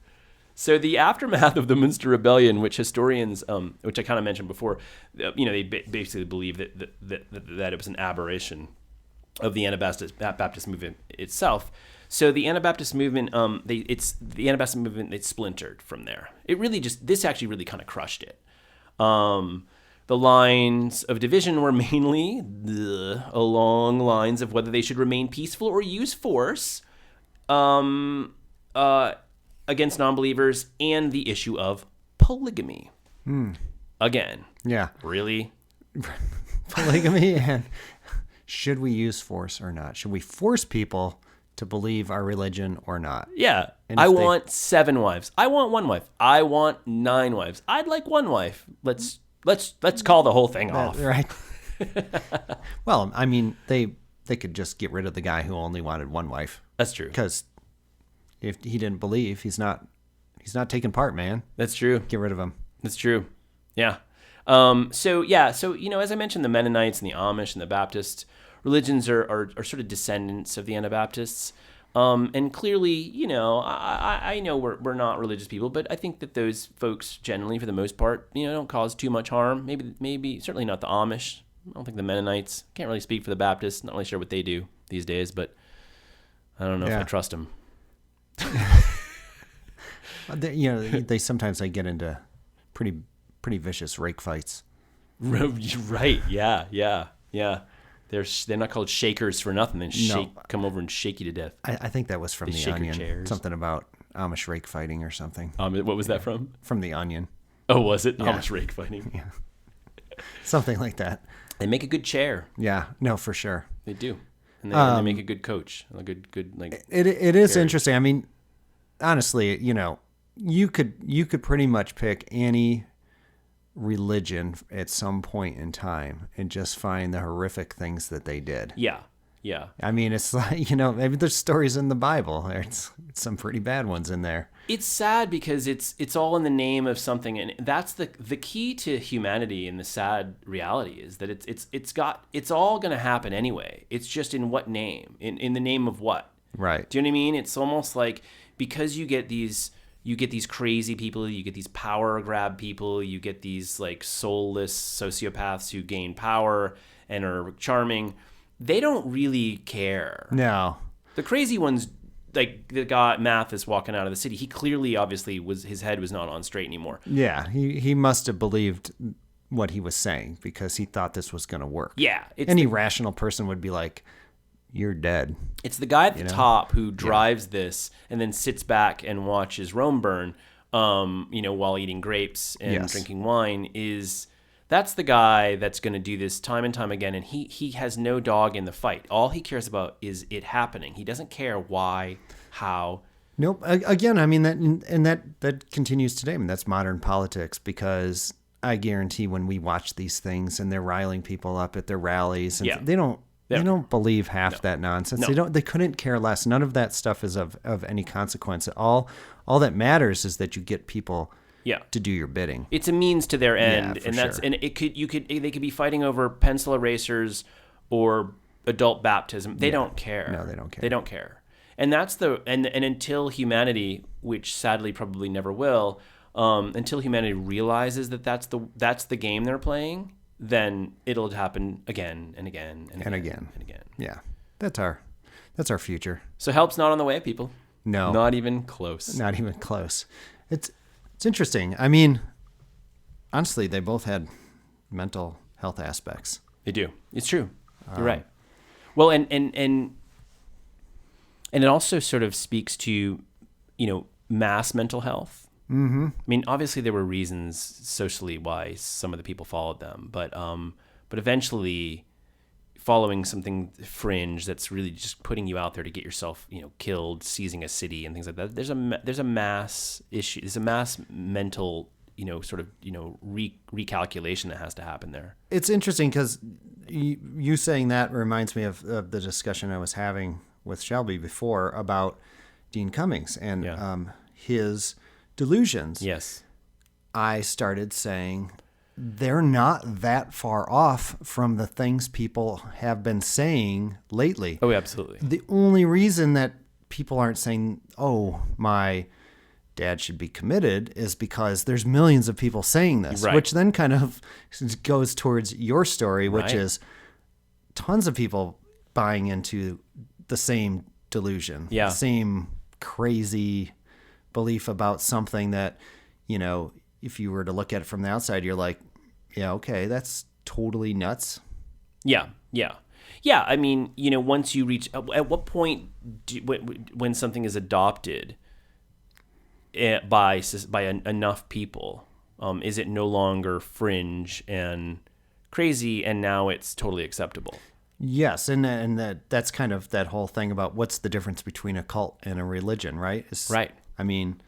So the aftermath of the Münster Rebellion, which historians, which I kind of mentioned before, they basically believe that it was an aberration of the Anabaptist movement itself. So the Anabaptist movement, they splintered from there. This actually really kind of crushed it. The lines of division were mainly along lines of whether they should remain peaceful or use force against non-believers, and the issue of polygamy. Again. Yeah. Really? Polygamy, and should we use force or not? Should we force people to believe our religion or not? Yeah. I want 7 wives. I want 1 wife. I want 9 wives. I'd like 1 wife. Let's call the whole thing off. Right. Well, I mean, they could just get rid of the guy who only wanted 1 wife. That's true. Because if he didn't believe, he's not taking part, man. That's true. Get rid of him. That's true. Yeah. So as I mentioned, the Mennonites and the Amish and the Baptist religions are sort of descendants of the Anabaptists. And clearly, I know we're not religious people, but I think that those folks generally, for the most part, don't cause too much harm. Maybe certainly not the Amish. I don't think the Mennonites. Can't really speak for the Baptists. Not really sure what they do these days, but I don't know if I trust them. They sometimes get into pretty vicious rake fights. Right? Yeah. They're not called shakers for nothing. They come over and shake you to death. I think that was from The Onion. Chairs. Something about Amish rake fighting or something. What was that from? From The Onion. Oh, was it? Yeah. Amish rake fighting? Yeah. Something like that. They make a good chair. Yeah. No, for sure. They do. And they make a good coach. A good It is interesting. I mean, honestly, you could pretty much pick any religion at some point in time and just find the horrific things that they did. Yeah. I mean, it's like, maybe there's stories in the Bible. There's some pretty bad ones in there. It's sad because it's all in the name of something, and that's the key to humanity. And the sad reality is that it's all going to happen anyway. It's just in what name? In the name of what? Right. Do you know what I mean? It's almost like because you get these crazy people, you get these power grab people, you get these like soulless sociopaths who gain power and are charming. They don't really care. No. The crazy ones, like the guy Mathis walking out of the city, he clearly, obviously, his head was not on straight anymore. Yeah, he must have believed what he was saying because he thought this was going to work. Yeah. Any rational person would be like, you're dead. It's the guy at the top who drives this and then sits back and watches Rome burn, while eating grapes and drinking wine. That's the guy that's going to do this time and time again, and he has no dog in the fight. All he cares about is it happening. He doesn't care why, how. Nope. Again, I mean, that continues today. I mean, that's modern politics, because I guarantee when we watch these things and they're riling people up at their rallies, and they don't believe half that nonsense. No. They couldn't care less. None of that stuff is of any consequence. All that matters is that you get people to do your bidding. It's a means to their end, and that's sure. and they could be fighting over pencil erasers or adult baptism. They don't care. No, they don't care. They don't care. And that's and until humanity, which sadly probably never will, until humanity realizes that that's the game they're playing, then it'll happen again and again and again and again. Yeah, that's our future. So help's not on the way, people. No, not even close. Not even close. It's interesting. I mean, honestly, they both had mental health aspects. They do. It's true. You're right. Well, and it also sort of speaks to, mass mental health. Mm-hmm. I mean, obviously there were reasons socially why some of the people followed them, but eventually following something fringe that's really just putting you out there to get yourself, killed, seizing a city and things like that. There's a mass issue. There's a mass mental, recalculation that has to happen there. It's interesting because you saying that reminds me of the discussion I was having with Shelby before about Dean Cummings and his delusions. Yes. I started saying they're not that far off from the things people have been saying lately. Oh, absolutely. The only reason that people aren't saying, oh, my dad should be committed, is because there's millions of people saying this, right. which then kind of goes towards your story, which is tons of people buying into the same delusion, the same crazy belief about something that, if you were to look at it from the outside, you're like, yeah, okay, that's totally nuts. Yeah. I mean, once you reach, at what point when something is adopted by enough people, is it no longer fringe and crazy, and now it's totally acceptable? Yes, and that's kind of that whole thing about what's the difference between a cult and a religion, right? Right. I mean,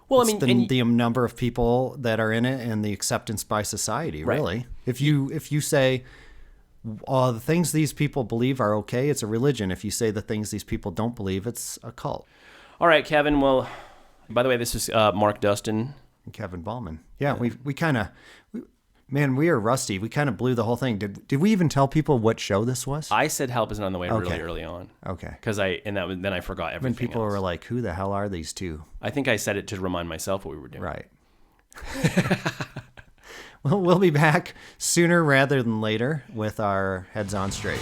well, the number of people that are in it and the acceptance by society, really. Right. If you say the things these people believe are okay, it's a religion. If you say the things these people don't believe, it's a cult. All right, Kevin. Well, by the way, this is Mark Dustin and Kevin Ballman. Yeah, we kind of. Man, we are rusty. We kind of blew the whole thing. Did we even tell people what show this was? I said help isn't on the way really early on. Okay. Because then I forgot everything. When people were like, "Who the hell are these two?" I think I said it to remind myself what we were doing. Right. Well, we'll be back sooner rather than later with our Heads On Straight.